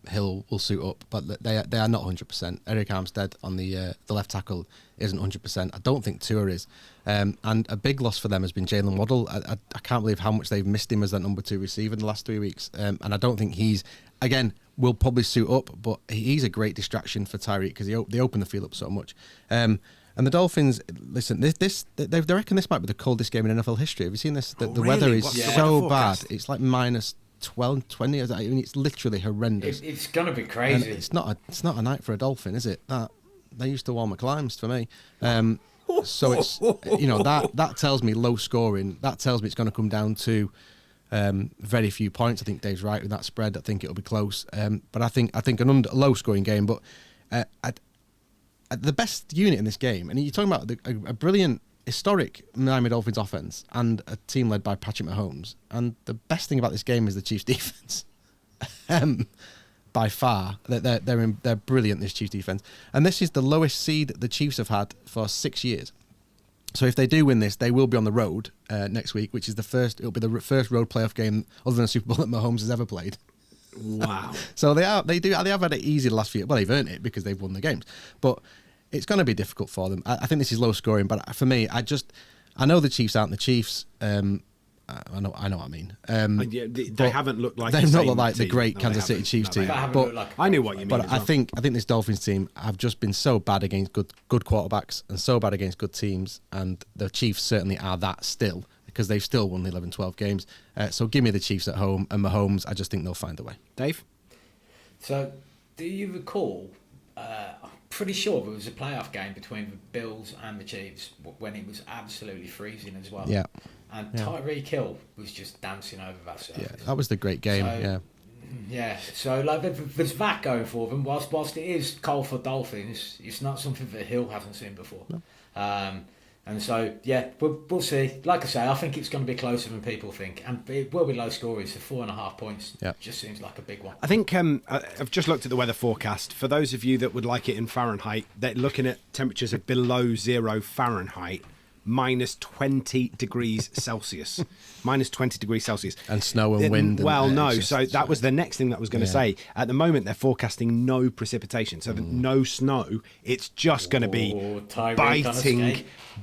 Hill will suit up, but they are not 100%. Eric Armstead on the left tackle isn't 100%. I don't think Tua is. And a big loss for them has been Jalen Waddle. I can't believe how much they've missed him as that number 2 receiver in the last 3 weeks. And I don't think he's, again, will probably suit up, but he's a great distraction for Tyreek because they open the field up so much. And the Dolphins, listen, they reckon this might be the coldest game in NFL history. Have you seen this? The weather is so bad. It's like minus 12, 20. I mean, it's literally horrendous. It's going to be crazy. And it's not a night for a Dolphin, is it? They used to warm at climbs for me. So it's that tells me low scoring. That tells me it's going to come down to very few points. I think Dave's right with that spread. I think it'll be close. But I think a low scoring game. But the best unit in this game, and you're talking about a brilliant, historic Miami Dolphins offense and a team led by Patrick Mahomes. And the best thing about this game is the Chiefs defense. By far, they're brilliant, this Chiefs defense. And this is the lowest seed the Chiefs have had for 6 years. So if they do win this, they will be on the road next week, which is it'll be the first road playoff game other than a Super Bowl that Mahomes has ever played. Wow. So they have had it easy the last few. Well, they've earned it because they've won the games, but it's going to be difficult for them. I think this is low scoring, but for me, I know the Chiefs aren't the Chiefs. I know what I mean. They haven't looked like they've not looked like team. the great Kansas City Chiefs team. But I knew what you mean. But I think this Dolphins team have just been so bad against good quarterbacks and so bad against good teams, and the Chiefs certainly are that still, because they've still won 11, 12 games. So give me the Chiefs at home, and Mahomes, I just think they'll find a way. Dave? So, do you recall, I'm pretty sure there was a playoff game between the Bills and the Chiefs when it was absolutely freezing as well. Yeah. And Tyreek Hill was just dancing over that surface. Yeah, that was the great game, So there's that going for them. Whilst it is cold for Dolphins, it's not something that Hill hasn't seen before. No. And so, we'll see. Like I say, I think it's going to be closer than people think. And it will be low scoring, so 4.5 points just seems like a big one. I think I've just looked at the weather forecast. For those of you that would like it in Fahrenheit, they're looking at temperatures of below 0 Fahrenheit. Minus 20 degrees Celsius. Minus 20 degrees Celsius. And snow and wind. So that was the next thing that I was going to say. At the moment, they're forecasting no precipitation. So no snow. It's just going to be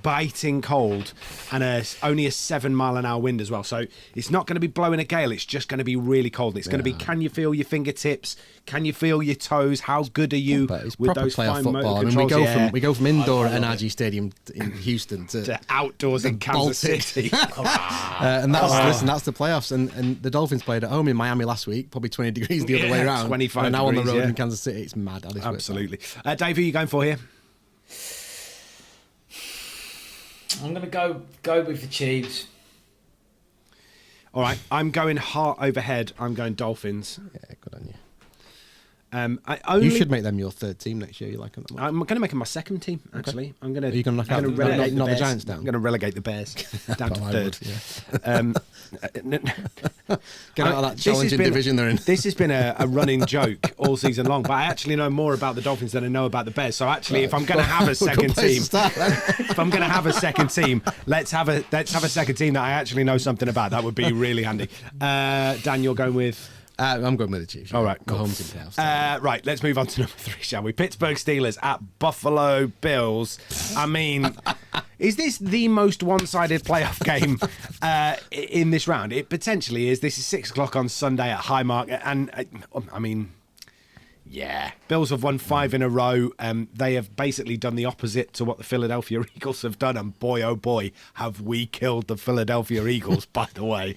biting cold, and only a 7 mile an hour wind as well. So it's not going to be blowing a gale. It's just going to be really cold. It's going to be, can you feel your fingertips? Can you feel your toes? How good are you with those fine motor controls? We go from indoor at NRG Stadium in Houston to outdoors in Kansas City. And that's the playoffs. And the Dolphins played at home in Miami last week, probably 20 degrees the other way around. 25 and now degrees, on the road in Kansas City. It's mad. Absolutely. Dave, who are you going for here? I'm going to go with the Chiefs. All right, I'm going heart over head. I'm going Dolphins. Yeah, good on you. You should make them your third team next year. You like them? I'm going to make them my second team. Actually, okay. I'm going to. Are you going to relegate the Giants down? I'm going to relegate the Bears down to third. Get out of that challenging division they're in. This has been a running joke all season long, but I actually know more about the Dolphins than I know about the Bears. So actually, if I'm going to have a second team, let's have a second team that I actually know something about. That would be really handy. Dan, you're going with. I'm going with the Chiefs. All right, cool. Mahomes in playoffs. Right, let's move on to number 3, shall we? Pittsburgh Steelers at Buffalo Bills. I mean, is this the most one-sided playoff game in this round? It potentially is. This is 6 o'clock on Sunday at Highmark, and I mean, yeah, Bills have won 5 in a row. They have basically done the opposite to what the Philadelphia Eagles have done, and boy, oh boy, have we killed the Philadelphia Eagles, by the way.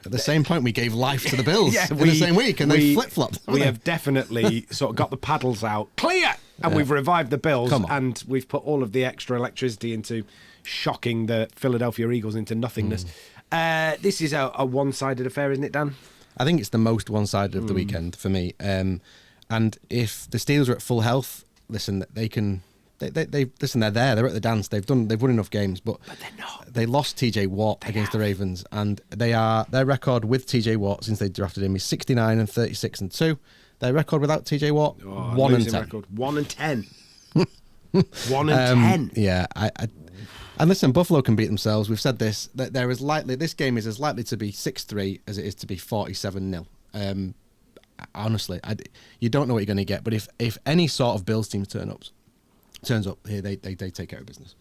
At the same point, we gave life to the Bills in the same week, and they flip-flopped. We have definitely sort of got the paddles out. Clear! And we've revived the Bills, Come on. and we've put all of the extra electricity into shocking the Philadelphia Eagles into nothingness. This is a one-sided affair, isn't it, Dan? I think it's the most one-sided of the weekend for me. And if the Steelers are at full health, listen, they can. They listen. They're there. They're at the dance. They've won enough games, but they're not. They lost TJ Watt against the Ravens, and their record with TJ Watt since they drafted him is 69 and 36 and 2. Their record without TJ Watt 1 and 10. Record. 1 and 10. 1 and 10. Yeah, and listen, Buffalo can beat themselves. We've said this. That this game is as likely to be 6-3 as it is to be 47-0. Honestly, you don't know what you're going to get. But if any sort of Bills team turns up here, they take care of business.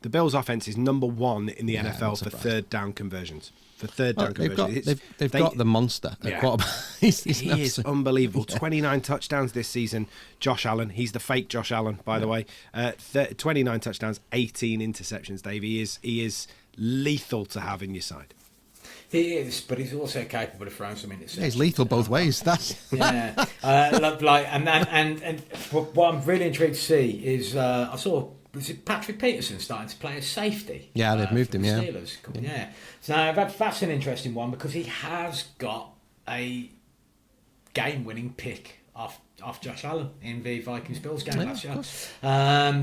The Bills' offense is number 1 in the Yeah, NFL not for surprised. third down conversions. They've got the monster at quarterback. He is unbelievable. 29 touchdowns this season. Josh Allen, he's the fake Josh Allen, by the way. 29 touchdowns, 18 interceptions. Dave, he is lethal to have in your side. He is, but he's also capable of throwing some interceptions. Yeah, he's lethal both ways. That's and what I'm really intrigued to see is I saw Patrick Peterson starting to play as safety. Yeah, they've moved for him. the Yeah, Steelers. Yeah. So that's an interesting one because he has got a game-winning pick off Josh Allen in the Vikings-Bills game last year.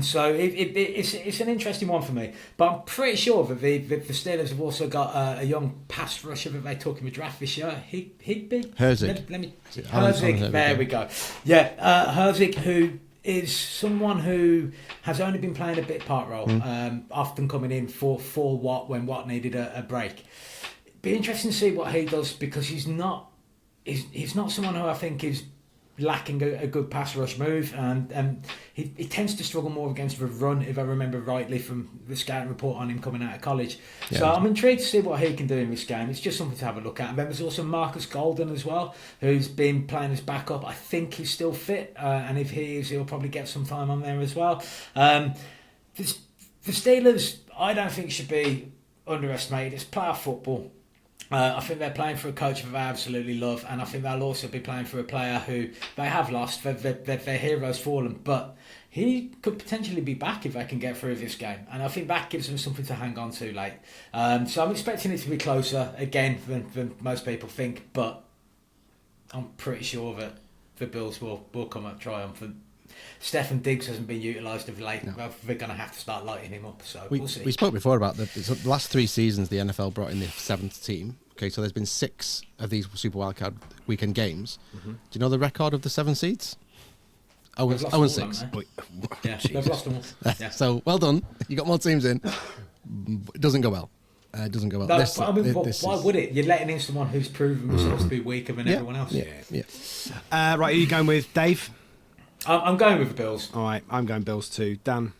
So it's an interesting one for me. But I'm pretty sure that the Steelers have also got a young pass rusher that they took in the draft this year. Higby? Herzig. Herzig. There we go. Yeah, Herzig, who is someone who has only been playing a bit part role, often coming in for Watt when Watt needed a break. Be interesting to see what he does because he's not someone who I think is lacking a good pass rush move, and he tends to struggle more against the run, if I remember rightly from the scouting report on him coming out of college. Yeah. So I'm intrigued to see what he can do in this game. It's just something to have a look at. And then there's also Marcus Golden as well, who's been playing as backup. I think he's still fit, and if he is, he'll probably get some time on there as well. The Steelers, I don't think should be underestimated. It's playoff football. I think they're playing for a coach that they absolutely love, and I think they'll also be playing for a player who they have lost. Their hero's fallen, but he could potentially be back if they can get through this game, and I think that gives them something to hang on to late. So I'm expecting it to be closer again than most people think, but I'm pretty sure that the Bills will come up triumphant. Stefan Diggs hasn't been utilised of late. No. They're going to have to start lighting him up. So we'll see. We spoke before about the last 3 seasons. The NFL brought in the 7th team. Okay, so there's been 6 of these Super Wildcard weekend games. Mm-hmm. Do you know the record of the 7 seeds? 0-6. Yeah, they've lost them all. Yeah. So well done. You got more teams in. It doesn't go well. It doesn't go well. Why would it? You're letting in someone who's proven themselves to be weaker than everyone else. Yeah. Right, are you going with Dave? I'm going with the Bills. All right, I'm going Bills too. Dan?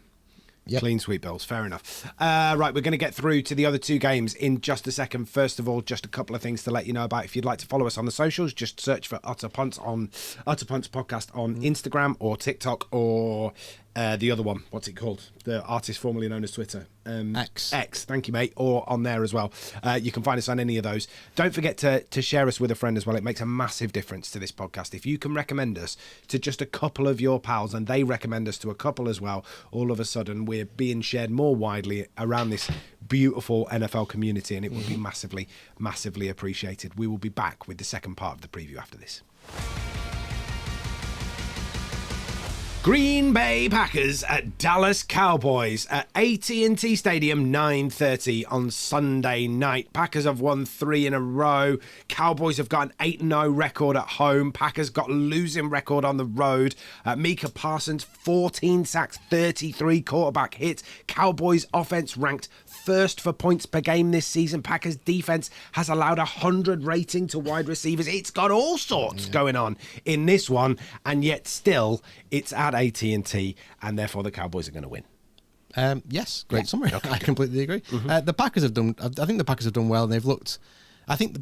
Yep. Clean sweep Bills, fair enough. Right, we're going to get through to the other 2 games in just a second. First of all, just a couple of things to let you know about. If you'd like to follow us on the socials, just search for Utter Puntss on Utter Puntss Podcast on Instagram or TikTok or the other one. What's it called? The artist formerly known as Twitter. X, thank you, mate. Or on there as well. You can find us on any of those. Don't forget to share us with a friend as well. It makes a massive difference to this podcast. If you can recommend us to just a couple of your pals and they recommend us to a couple as well, all of a sudden we're being shared more widely around this beautiful NFL community, and it would be massively, massively appreciated. We will be back with the second part of the preview after this. Green Bay Packers at Dallas Cowboys at AT&T Stadium, 9:30 on Sunday night. Packers have won 3 in a row. Cowboys have got an 8-0 record at home. Packers got a losing record on the road. Micah Parsons, 14 sacks, 33 quarterback hits. Cowboys offense ranked first for points per game this season. Packers defense has allowed 100 rating to wide receivers. It's got all sorts going on in this one, and yet still it's at AT&T, and therefore the Cowboys are going to win. Yes, great summary. Okay, I completely agree. The Packers have done. I think the Packers have done well. And they've looked. I think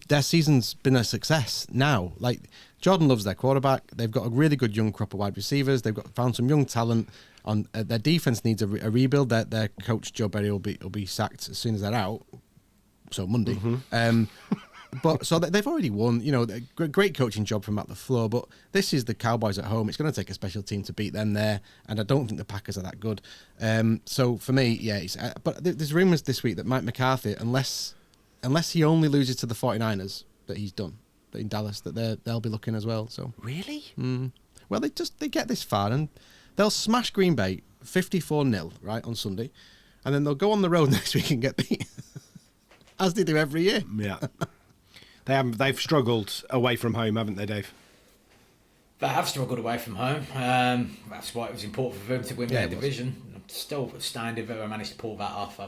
their season's been a success now. Like Jordan Love's their quarterback. They've got a really good young crop of wide receivers. They've found some young talent. On their defense needs a rebuild. Their coach Joe Barry will be sacked as soon as they're out. So Monday. But so they've already won. You know, great coaching job from Matt LaFleur. But this is the Cowboys at home. It's going to take a special team to beat them there, and I don't think the Packers are that good. So for me, yeah. But there's rumours this week that Mike McCarthy, unless he only loses to the 49ers, that he's done. That in Dallas, that they'll be looking as well. So Really? well, they get this far and they'll smash Green Bay 54-0 right on Sunday, and then they'll go on the road next week and get beat, as they do every year. Yeah. They've struggled away from home, haven't they, Dave? They have struggled away from home. That's why it was important for them to win their division. I'm still astounded that they managed to pull that off.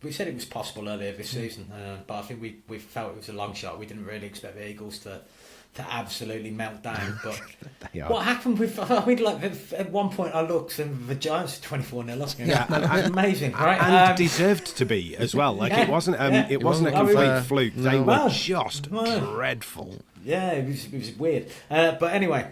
We said it was possible earlier this season, but I think we felt it was a long shot. We didn't really expect the Eagles to absolutely melt down. But what happened with? At one point I looked and the Giants 24-0. Yeah, that's amazing, right? And deserved to be as well. Like it wasn't a complete fluke. They were just dreadful. Yeah, it was weird. But anyway,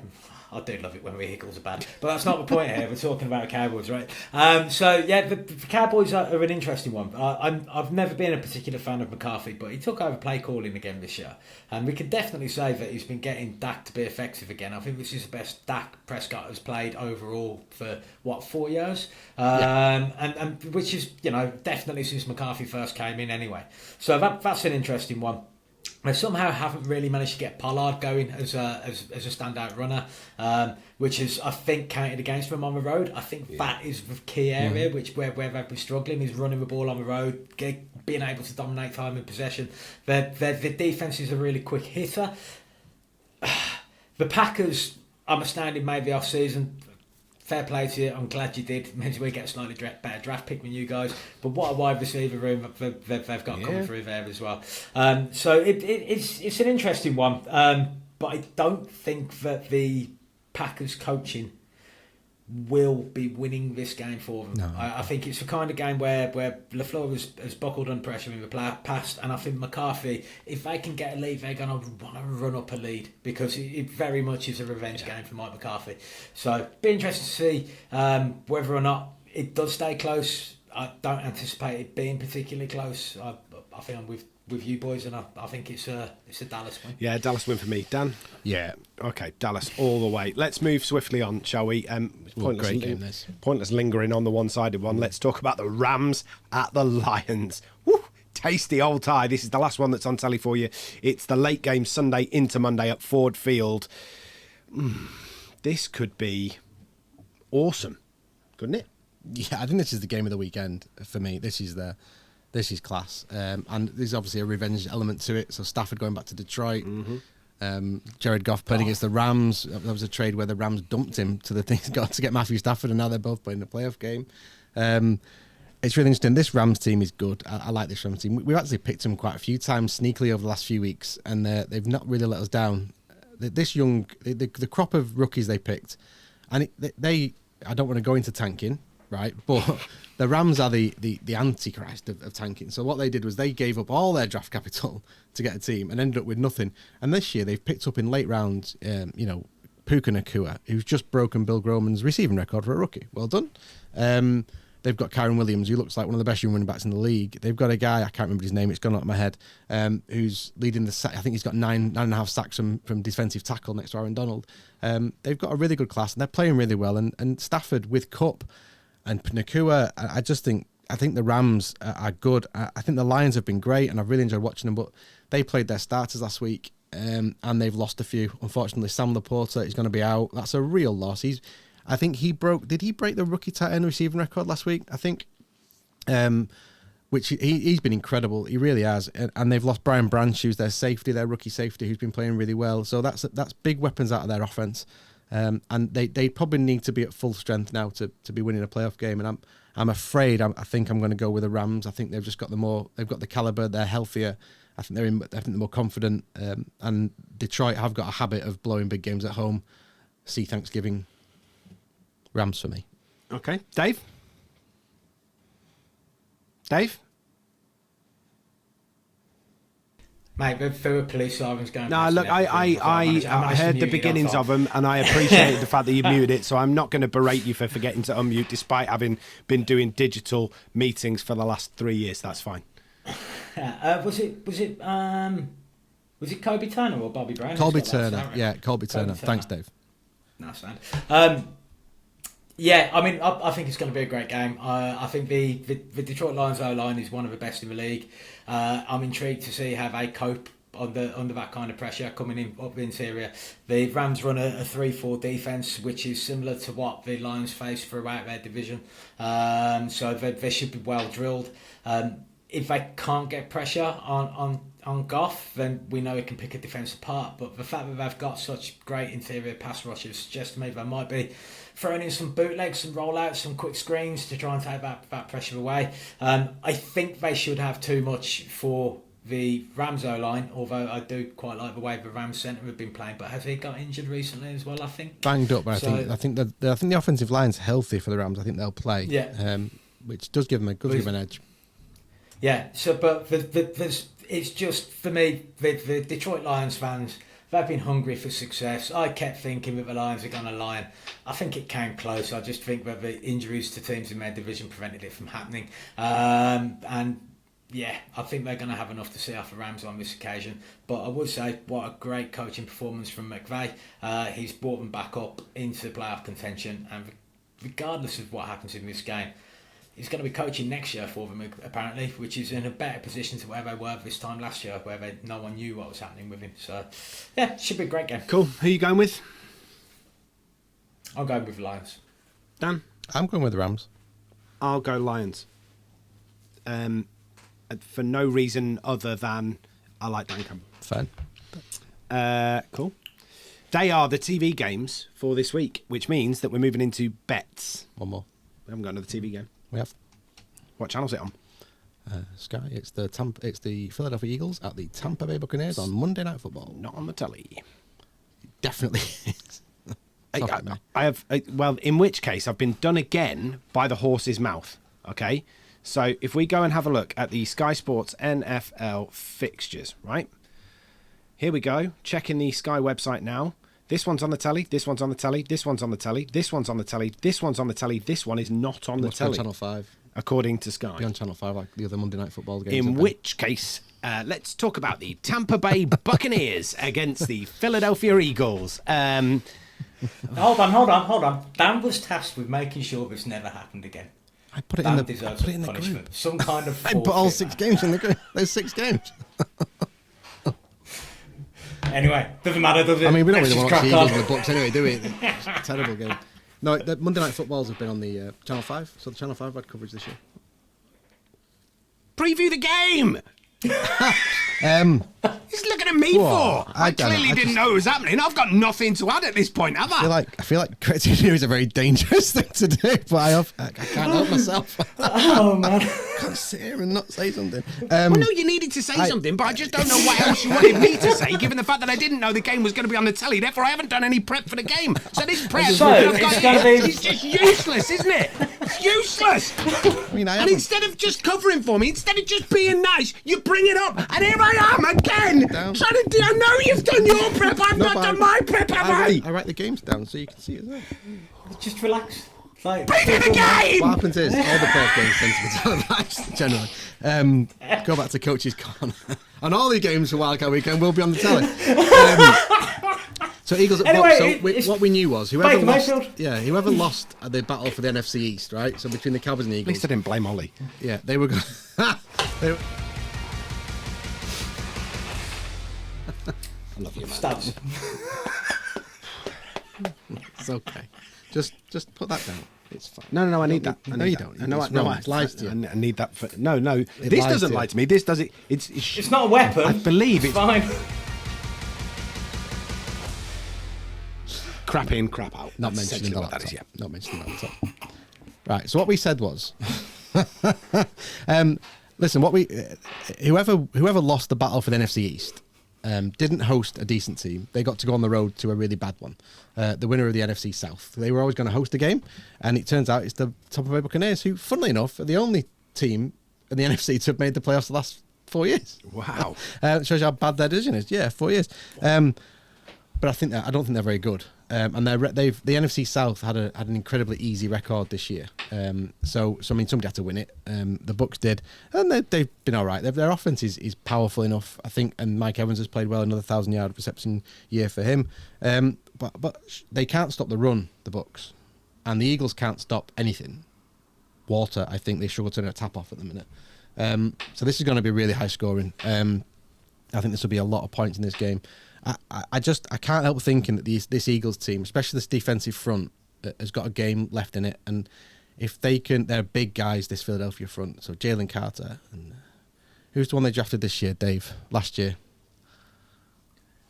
I do love it when the Eagles are bad. But that's not the point here. We're talking about the Cowboys, right? The Cowboys are an interesting one. I've never been a particular fan of McCarthy, but he took over play calling again this year. And we can definitely say that he's been getting Dak to be effective again. I think this is the best Dak Prescott has played overall for, 4 years? And which is, definitely since McCarthy first came in anyway. So that's an interesting one. They somehow haven't really managed to get Pollard going as a standout runner, which is, I think, counted against them on the road. I think that is the key area where they've been struggling, is running the ball on the road, being able to dominate time in possession. Their defence is a really quick hitter. The Packers, I'm astounded made the off-season. Fair play to you. I'm glad you did. It means we get a slightly better draft pick than you guys. But what a wide receiver room they've got coming through there as well. So it's an interesting one. But I don't think that the Packers coaching will be winning this game for them. No. I think it's the kind of game where LaFleur has buckled under pressure in the past, and I think McCarthy, if they can get a lead, they're going to want to run up a lead, because it very much is a revenge game for Mike McCarthy. So be interested to see whether or not it does stay close. I don't anticipate it being particularly close. I think I'm with you boys, and I think it's a Dallas win. Yeah, Dallas win for me. Dan? Yeah. Okay, Dallas all the way. Let's move swiftly on, shall we? Pointless lingering on the one-sided one. Let's talk about the Rams at the Lions. Woo! Tasty old tie. This is the last one that's on telly for you. It's the late game Sunday into Monday at Ford Field. This could be awesome, couldn't it? Yeah, I think this is the game of the weekend for me. This is class. And there's obviously a revenge element to it. So Stafford going back to Detroit. Jared Goff playing against the Rams. That was a trade where the Rams dumped him to the things got to get Matthew Stafford, and now they're both playing a playoff game. It's really interesting. This Rams team is good. I like this Rams team. We've actually picked them quite a few times sneakily over the last few weeks, and they've not really let us down. The crop of rookies they picked, and I don't want to go into tanking, right? But the Rams are the antichrist of tanking. So what they did was they gave up all their draft capital to get a team and ended up with nothing. And this year they've picked up in late rounds, Puka Nacua, who's just broken Bill Groman's receiving record for a rookie. Well done. They've got Kyron Williams, who looks like one of the best young running backs in the league. They've got a guy, I can't remember his name, it's gone out of my head, who's leading the I think he's got 9.5 sacks from defensive tackle next to Aaron Donald. They've got a really good class, and they're playing really well. And Stafford with Kupp and Nacua, I think the Rams are good. I think the Lions have been great, and I've really enjoyed watching them, but they played their starters last week, and they've lost a few. Unfortunately, Sam Laporta is going to be out. That's a real loss. I think did he break the rookie tight end receiving record last week? I think, which he's been incredible. He really has. And they've lost Brian Branch, who's their rookie safety, who's been playing really well. So that's big weapons out of their offense. And they probably need to be at full strength now to be winning a playoff game. And I'm afraid I think I'm going to go with the Rams. I think they've just got they've got the caliber. They're healthier. I think they're more confident. And Detroit have got a habit of blowing big games at home. See Thanksgiving. Rams for me. Okay, Dave. Mate, there were police sirens going. No, look, I heard the beginnings of them, and I appreciated the fact that you muted it. So I'm not going to berate you for forgetting to unmute, despite having been doing digital meetings for the last 3 years. That's fine. Was it Was it Kobe Turner or Bobby Brown? Colby Who's got that Turner. stat Yeah, record? Colby Turner. Thanks, Dave. Nice man. Yeah, I mean, I think it's going to be a great game. I think the Detroit Lions O-line is one of the best in the league. I'm intrigued to see how they cope under that kind of pressure coming in up the interior. The Rams run a 3-4 defence, which is similar to what the Lions face throughout their division. So they should be well drilled. If they can't get pressure on Goff, then we know he can pick a defence apart. But the fact that they've got such great interior pass rushers suggests to me they might be throwing in some bootlegs, some rollouts, some quick screens to try and take that pressure away. I think they should have too much for the Rams O-line, although I do quite like the way the Rams centre have been playing. But has he got injured recently as well, I think? Banged up, but I think the offensive line's healthy for the Rams. I think they'll play. Yeah. Which does give them an edge. Yeah, so but it's just, for me, the Detroit Lions fans, they've been hungry for success. I kept thinking that the Lions are going to line. I think it came close. I just think that the injuries to teams in their division prevented it from happening. And yeah, I think they're going to have enough to see off the Rams on this occasion. But I would say, what a great coaching performance from McVay. He's brought them back up into playoff contention, and regardless of what happens in this game, he's going to be coaching next year for them, apparently, which is in a better position to where they were this time last year, where no one knew what was happening with him. So, yeah, should be a great game. Cool. Who are you going with? I'll go with the Lions. Dan? I'm going with the Rams. I'll go Lions. For no reason other than I like Dan Campbell. Fine. Cool. They are the TV games for this week, which means that we're moving into bets. One more. We haven't got another TV game. We have. What channel's it on? Sky. It's the Philadelphia Eagles at the Tampa Bay Buccaneers on Monday Night Football. Not on the telly. Definitely is. I have. Well, in which case, I've been done again by the horse's mouth. Okay, so if we go and have a look at the Sky Sports NFL fixtures, right? Here we go. Checking the Sky website now. This one's on the telly. This one's on the telly. This one's on the telly. This one's on the telly. This one's on the telly. This one is not on the telly. Channel 5. According to Sky. Be on Channel 5 like the other Monday Night Football games. In which case, let's talk about the Tampa Bay Buccaneers against the Philadelphia Eagles. Hold on. Dan was tasked with making sure this never happened again. I put it Dan in the deserves punishment. group. Some kind of I put all forfeit, 6 man. games in the group. There's 6 games. Anyway, doesn't matter, does it? I mean, we don't Let's really just want to crack watch the on. Eagles in the Bucks anyway, do we? It's a terrible game. No, the Monday Night Footballs have been on the Channel 5, so the Channel 5 had coverage this year. Preview the game! He's looking at me Whoa, for. I I don't know. clearly I didn't just- know it was happening. I've got nothing to add at this point, have I? I feel like correcting you is a very dangerous thing to do, but I can't help myself. Oh, man. I can't sit here and not say something. Well, no, you needed to say something, but I just don't know what else you wanted me to say, given the fact that I didn't know the game was going to be on the telly. Therefore, I haven't done any prep for the game. So this prep So, that I've it's got gonna here be- is just useless, isn't it? It's useless. I mean, I And haven't. instead of just covering for me, instead of just being nice, you bring it up, and here I am again. Down. Trying to do. I know you've done your prep. I've No, not but done my prep, have I? I write the games down so you can see it as well. Just relax. Like, Preview the game. What happens is all the playoff games tend to be televised generally. Go back to Coach's Corner. And all the games for Wildcard Weekend will be on the telly. So Eagles at Anyway, Bucks. So what we knew was whoever Baker lost. Mayfield. Yeah, whoever lost at the battle for the NFC East, right? So between the Cowboys and the At least Eagles. I didn't blame Ollie. Yeah, they were going. I love you, man. Stabs. It's okay. Just put that down. It's fine. No, I need that. No, you don't. No, It's no, wrong. It lies to you. I need that. No, this lies doesn't to you. lie to me. This does it. It's not a weapon. I believe it's it's fine. crap in, crap out. Not That's mentioning the essentially what laptop. that is, yeah. Not mentioning the laptop. Right. So what we said was, listen. Whoever lost the battle for the NFC East didn't host a decent team. They got to go on the road to a really bad one. The winner of the NFC South. They were always going to host a game, and it turns out it's the Tampa Bay Buccaneers, who, funnily enough, are the only team in the NFC to have made the playoffs the last 4 years. Wow. It shows you how bad their division is. Yeah, 4 years. but I don't think they're very good. And the NFC South had an incredibly easy record this year. So I mean, somebody had to win it. The Bucs did, and they've been all right. Their offense is powerful enough, I think. And Mike Evans has played well, another 1,000-yard reception year for him. But they can't stop the run, the Bucs, and the Eagles can't stop anything. Water, I think they struggle to turn a tap off at the minute. So this is going to be really high scoring. I think this will be a lot of points in this game. I can't help thinking that this Eagles team, especially this defensive front, has got a game left in it. And if they can, they're big guys, this Philadelphia front. So Jalen Carter. And who's the one they drafted this year, Dave? Last year?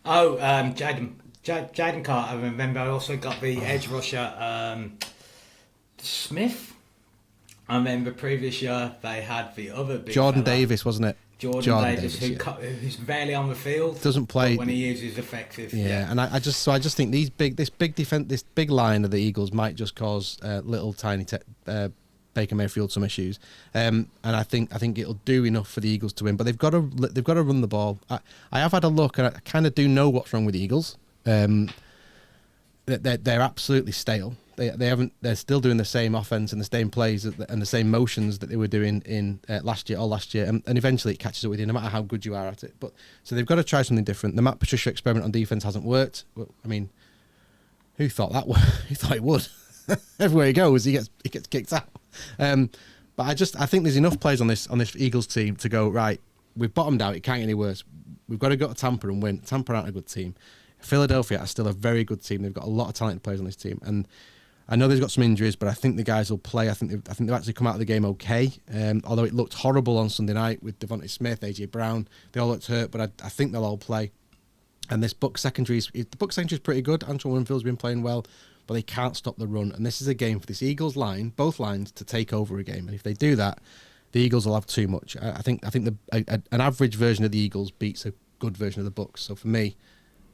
Oh, Jaden Carter. I remember I also got the edge rusher, Smith. I remember previous year they had the other big Jordan fella. Davis, wasn't it? Jordan Davis, who's barely on the field, doesn't play when he is effective. Yeah, and I just think this big line of the Eagles might just cause little tiny Baker Mayfield some issues, and I think it'll do enough for the Eagles to win. But they've got to run the ball. I have had a look, and I kind of do know what's wrong with the Eagles. They're absolutely stale. They're still doing the same offense and the same plays and the same motions that they were doing in last year, and eventually it catches up with you no matter how good you are at it. But so they've got to try something different. The Matt Patricia experiment on defense hasn't worked. Well, I mean, who thought that? Who thought it would? Everywhere he goes, he gets kicked out. But I think there's enough players on this Eagles team to go right. We've bottomed out. It can't get any worse. We've got to go to Tampa and win. Tampa aren't a good team. Philadelphia are still a very good team. They've got a lot of talented players on this team, and I know they've got some injuries, but I think the guys will play. I think they've actually come out of the game okay. Although it looked horrible on Sunday night with Devontae Smith, AJ Brown, they all looked hurt, but I think they'll all play. And this Bucs secondary is pretty good. Antoine Winfield's been playing well, but they can't stop the run. And this is a game for this Eagles line, both lines, to take over a game. And if they do that, the Eagles will have too much. I think an average version of the Eagles beats a good version of the Bucs. So for me,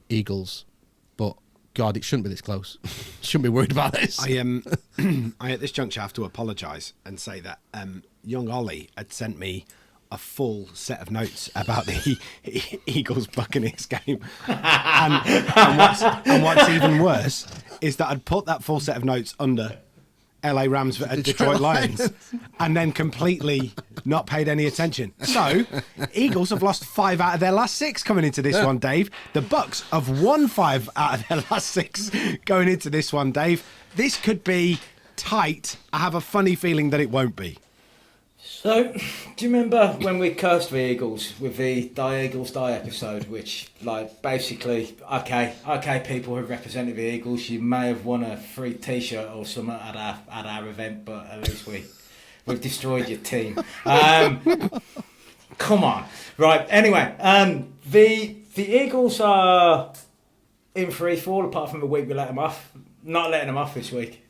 Eagles, but God, it shouldn't be this close. Shouldn't be worried about this. I at this juncture have to apologise and say that young Ollie had sent me a full set of notes about the Eagles Buccaneers game, and what's even worse is that I'd put that full set of notes under LA Rams Detroit Lions and then completely not paid any attention. So, Eagles have lost 5 out of their last 6 coming into this one, Dave. The Bucs have won 5 out of their last 6 going into this one, Dave. This could be tight. I have a funny feeling that it won't be. So, do you remember when we cursed the Eagles with the Die Eagles Die episode, which, like, basically, okay, people who represented the Eagles, you may have won a free T-shirt or something at our event, but at least we've destroyed your team. Come on, right? Anyway, the Eagles are in free fall apart from the week we let them off. Not letting them off this week,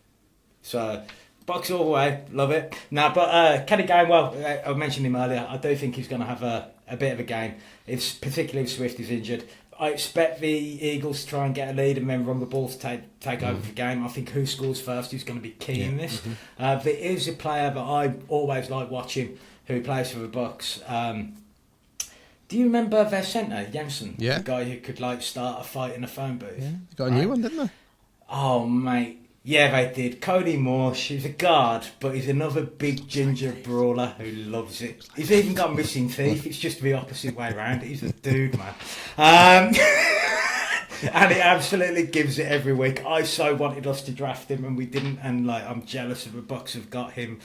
so. Bucs all the way, love it. Now, but Kenny Gainwell, I mentioned him earlier. I do think he's going to have a bit of a game. It's particularly if Swift is injured. I expect the Eagles to try and get a lead and then run the ball to take over the game. I think who scores first is going to be key in this. There is a player that I always like watching who plays for the Bucs. Do you remember their centre, Jensen? Yeah. The guy who could like start a fight in a phone booth. Yeah, they got a new one, didn't they? Oh, mate. Yeah, they did. Cody Moore, she's a guard, but he's another big ginger brawler who loves it. He's even got missing teeth. It's just the opposite way around. He's a dude, man. And he absolutely gives it every week. I so wanted us to draft him and we didn't, and like I'm jealous of the Bucs have got him.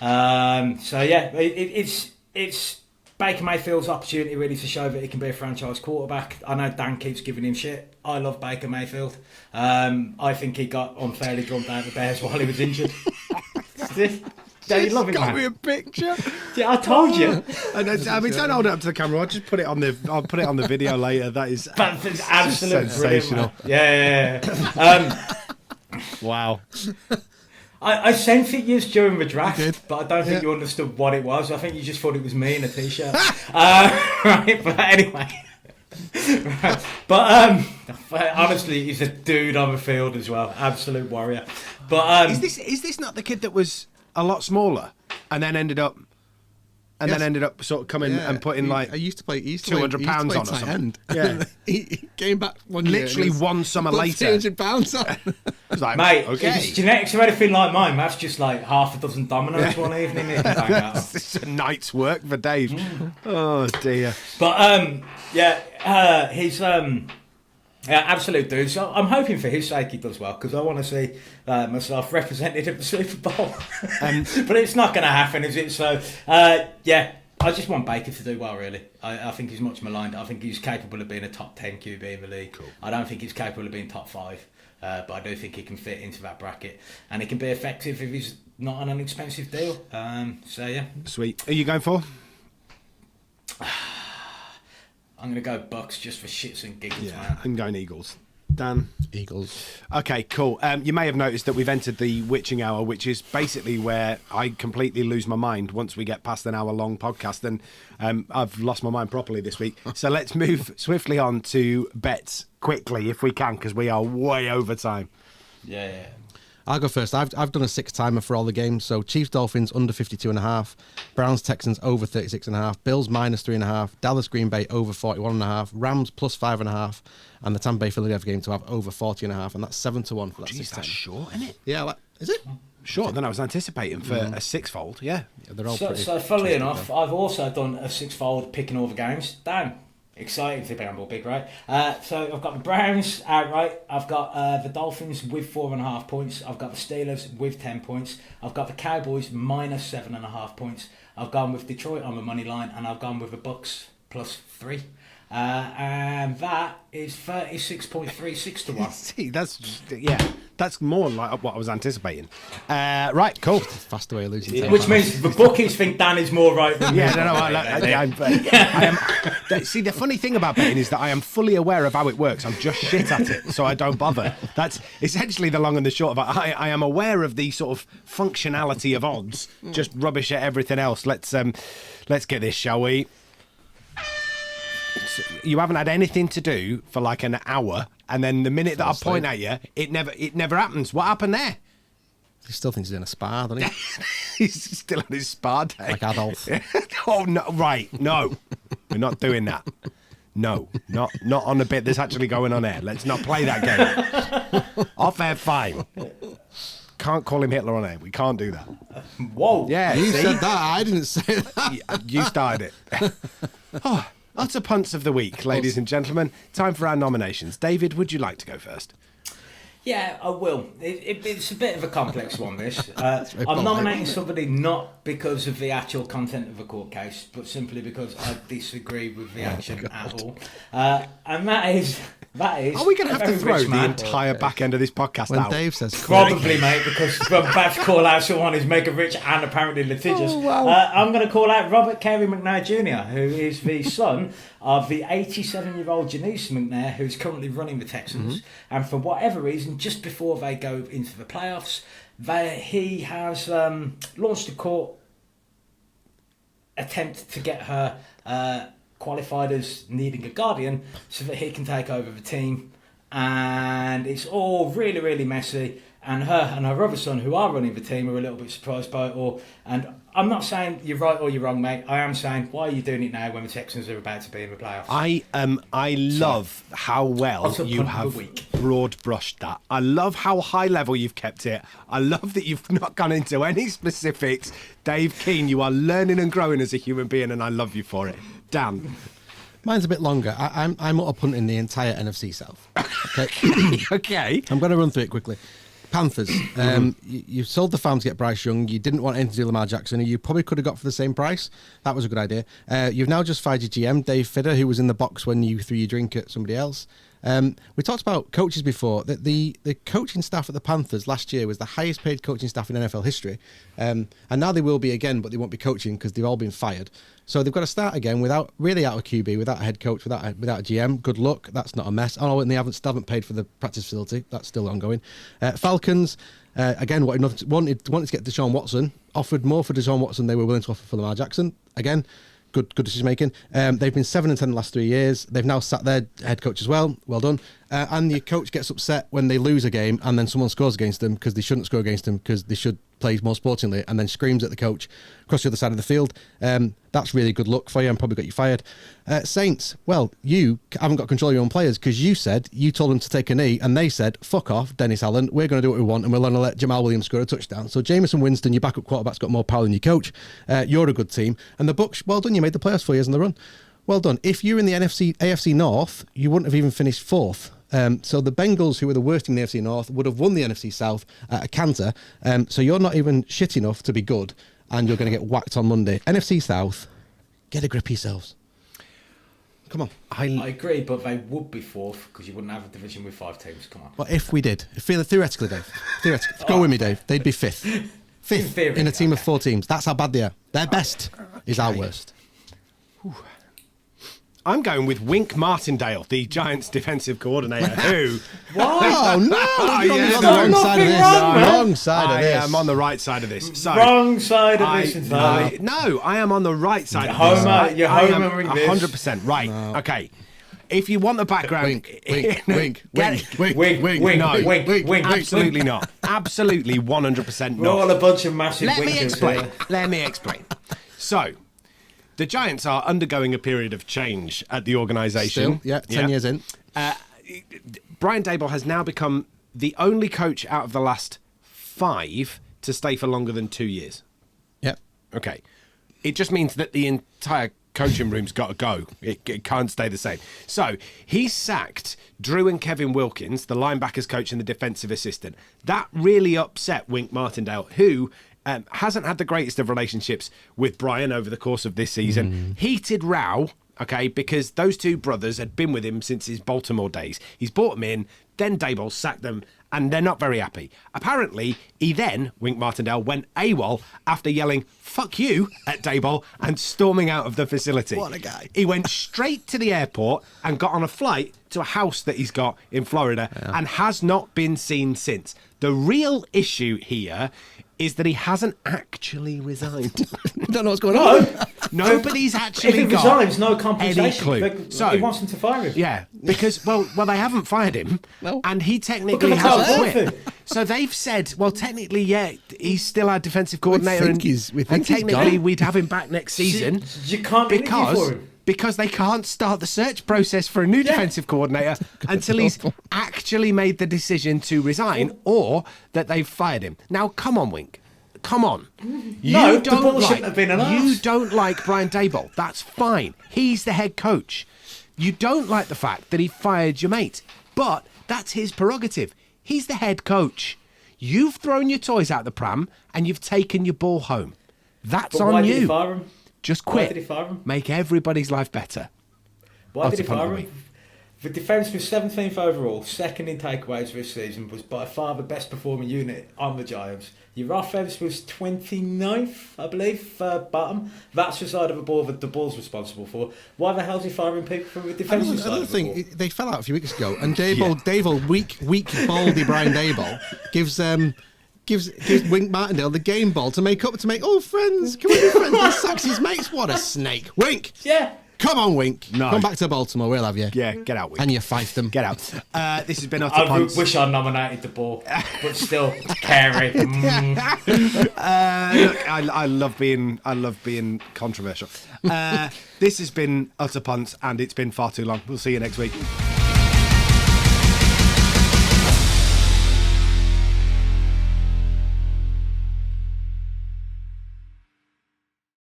So yeah, it's Baker Mayfield's opportunity really to show that he can be a franchise quarterback. I know Dan keeps giving him shit. I love Baker Mayfield. I think he got unfairly drummed out the Bears while he was injured. You love him, got man. me a picture. Yeah, I told you. And I mean, don't hold it up to the camera. I'll just put it on the video later. That is absolutely sensational. Yeah. Wow. I sent it you during the draft, did. but I don't think you understood what it was. I think you just thought it was me in a t-shirt. Right, but anyway. Right. But honestly, he's a dude on the field as well. Absolute warrior. But Is this not the kid that was a lot smaller and then ended up and Yes. then ended up sort of coming and putting like I used to play. He used to 200 play, pounds he on used to or play something. tight end. Yeah. he came back one year. literally and one summer put later. 300 pounds on. It's like, Mate, okay. if his genetics are anything like mine, that's just like half a dozen dominoes one evening. He can bang out. It's a night's work for Dave. Oh dear. But he's absolute dude. So I'm hoping for his sake he does well, because I want to see myself represented at the Super Bowl. But it's not going to happen, is it? So I just want Baker to do well, really. I think he's much maligned. I think he's capable of being a top 10 QB in the league. Cool. I don't think he's capable of being top 5. But I do think he can fit into that bracket, and he can be effective if he's not on an expensive deal. Sweet. Are you going for? I'm going to go Bucks just for shits and giggles, Yeah, man. I'm going Eagles. Dan? Eagles. Okay, cool. You may have noticed that we've entered the witching hour, which is basically where I completely lose my mind once we get past an hour-long podcast, and I've lost my mind properly this week. So let's move swiftly on to bets quickly, if we can, because we are way over time. Yeah. I'll go first. I've done a 6-timer for all the games. So Chiefs Dolphins under 52.5, Browns Texans over 36.5, Bills minus 3.5, Dallas Green Bay over 41.5, Rams plus 5.5, and the Tampa Bay Philadelphia game to have over 40.5, and that's 7-1 for that Jeez, 6 that's timer. short, isn't it? Yeah, is it? Shorter than I was anticipating for a sixfold, yeah. Yeah, they're all So pretty funnily twisted, enough, though. I've also done a 6-fold picking all the games. Damn. Exciting to gamble big, right? So I've got the Browns outright. I've got the Dolphins with 4.5 points. I've got the Steelers with 10 points. I've got the Cowboys minus 7.5 points. I've gone with Detroit on the money line, and I've gone with the Bucks plus 3. And that is 36.36 to 1. See, that's more like what I was anticipating. Right, cool. Fast way of losing. 10 Which pounds. means the bookies think Dan is more right than me. Yeah, no, I am. See, the funny thing about betting is that I am fully aware of how it works. I'm just shit at it, so I don't bother. That's essentially the long and the short of it. I am aware of the sort of functionality of odds, just rubbish at everything else. Let's get this, shall we? You haven't had anything to do for like an hour, and then the minute that I point at you, it never happens. What happened there? He still thinks he's in a spa, doesn't he? He's still on his spa day. Like Adolf. Oh no! Right, no, we're not doing that. No, not on the bit that's actually going on air. Let's not play that game. Off air, fine. Can't call him Hitler on air. We can't do that. Whoa. Yeah, You see? said that. I didn't say that. You started it. Oh, Utter Puntss of the week, ladies and gentlemen. Time for our nominations. David, would you like to go first? Yeah, I will. It's a bit of a complex one, this. very I'm polite. nominating somebody not because of the actual content of the court case, but simply because I disagree with the action at all. And that is... Are we going to have to a very throw rich the man. entire back end of this podcast When out? Dave says Probably, mate, because I'm about to call out someone who's mega rich and apparently litigious. Oh, wow. I'm going to call out Robert Carey McNair Jr., who is the son of the 87-year-old Janice McNair, who's currently running the Texans. And for whatever reason, just before they go into the playoffs, he has launched a court attempt to get her qualified as needing a guardian so that he can take over the team, and it's all really, really messy, and her and her other son, who are running the team, are a little bit surprised by it all. And I'm not saying you're right or you're wrong, mate. I am saying, why are you doing it now when the Texans are about to be in the playoffs? I love how well Utter you punt of have the week. broad brushed that. I love how high level you've kept it. I love that you've not gone into any specifics. Dave Keane, you are learning and growing as a human being, and I love you for it. Dan. Mine's a bit longer. I'm utter punting the entire NFC South. Okay. Okay. I'm going to run through it quickly. Panthers. You sold the farm to get Bryce Young. You didn't want anything to do with Lamar Jackson, who you probably could have got for the same price. That was a good idea. You've now just fired your GM, Dave Fidder, who was in the box when you threw your drink at somebody else. We talked about coaches before. That the coaching staff at the Panthers last year was the highest paid coaching staff in NFL history. And now they will be again, but they won't be coaching because they've all been fired. So they've got to start again without a QB, without a head coach, without a GM. Good luck. That's not a mess. Oh, and they still haven't paid for the practice facility. That's still ongoing. Falcons, again, wanted to get Deshaun Watson. Offered more for Deshaun Watson than they were willing to offer for Lamar Jackson. Again, good decision making. They've been 7-10 the last 3 years. They've now sat their head coach as well. Well done. And the coach gets upset when they lose a game and then someone scores against them because they shouldn't score against them because they should plays more sportingly, and then screams at the coach across the other side of the field. That's really good luck for you and probably got you fired. Saints, well, you haven't got control of your own players because you told them to take a knee and they said, fuck off, Dennis Allen, we're going to do what we want and we're going to let Jamal Williams score a touchdown. So Jameson Winston, your backup quarterback's got more power than your coach. You're a good team. And the Bucs, well done, you made the playoffs 4 years in the run. Well done. If you're in the AFC North, you wouldn't have even finished fourth. So the Bengals, who were the worst team in the AFC North, would have won the NFC South at a canter. So you're not even shit enough to be good, and you're going to get whacked on Monday. NFC South, get a grip of yourselves. Come on. I agree, but they would be fourth because you wouldn't have a division with 5 teams. Come on. Well, if we did, theoretically, Dave. Go with me, Dave. They'd be fifth. Fifth in a team of 4 teams. That's how bad they are. Their best is our worst. I'm going with Wink Martindale, the Giants' defensive coordinator, who... Oh, no! You're yeah, on the wrong side of this. Wrong side of this. I am on the right side of this. So, Wrong side of this. No, I am on the right side of this. You're homering this. 100% right. No. Okay. If you want the background... Wink. Absolutely not. Absolutely 100% not. We're all a bunch of massive Let winkers me explain. So... The Giants are undergoing a period of change at the organisation. Still, 10 years in. Brian Daboll has now become the only coach out of the last 5 to stay for longer than 2 years. Yep. Okay. It just means that the entire coaching room's got to go. It can't stay the same. So he sacked Drew and Kevin Wilkins, the linebackers coach and the defensive assistant. That really upset Wink Martindale, who... hasn't had the greatest of relationships with Brian over the course of this season. Heated row, okay, because those 2 brothers had been with him since his Baltimore days. He's brought them in, then Daboll sacked them, and they're not very happy. Apparently, he then, Wink Martindale, went AWOL after yelling, fuck you, at Daboll and storming out of the facility. What a guy. He went straight to the airport and got on a flight to a house that he's got in Florida and has not been seen since. The real issue here is that he hasn't actually resigned. I don't know what's going on. Nobody's actually if he got resigns, no any compensation. clue. So he wants them to fire him. Yeah, because well, they haven't fired him, No. and he technically Look at the hasn't top. quit. So they've said, well, technically, yeah, he's still our defensive coordinator, think he's technically gone. we'd have him back next season. You can't interview for him. Because they can't start the search process for a new defensive coordinator until he's actually made the decision to resign or that they've fired him. Now, come on, Wink. Come on. The ball shouldn't have been an arse. You don't like Brian Daboll. That's fine. He's the head coach. You don't like the fact that he fired your mate. But that's his prerogative. He's the head coach. You've thrown your toys out the pram and you've taken your ball home. That's But on why you. did he fire him? Just Why quit. did he fire him? Make everybody's life better. Why did he Utter Puntss fire for him? me. The defence was 17th overall, second in takeaways this season, was by far the best performing unit on the Giants. Your offence was 29th, I believe, bottom. That's the side of the ball that the ball's responsible for. Why the hell's he firing people from the defensive side Another of the ball? thing, they fell out a few weeks ago, and Daboll, weak, baldy Brian Daboll, gives Wink Martindale the game ball to make friends. Can we be friends? He sacks his mates. What a snake. Wink. Yeah. Come on, Wink. No. Come back to Baltimore. We'll have you. Yeah, get out, Wink. And you fifed them. Get out. This has been Utter I Puntss. wish I nominated the ball, but still, Carey. Look, I love being controversial. This has been Utter Puntss, and it's been far too long. We'll see you next week.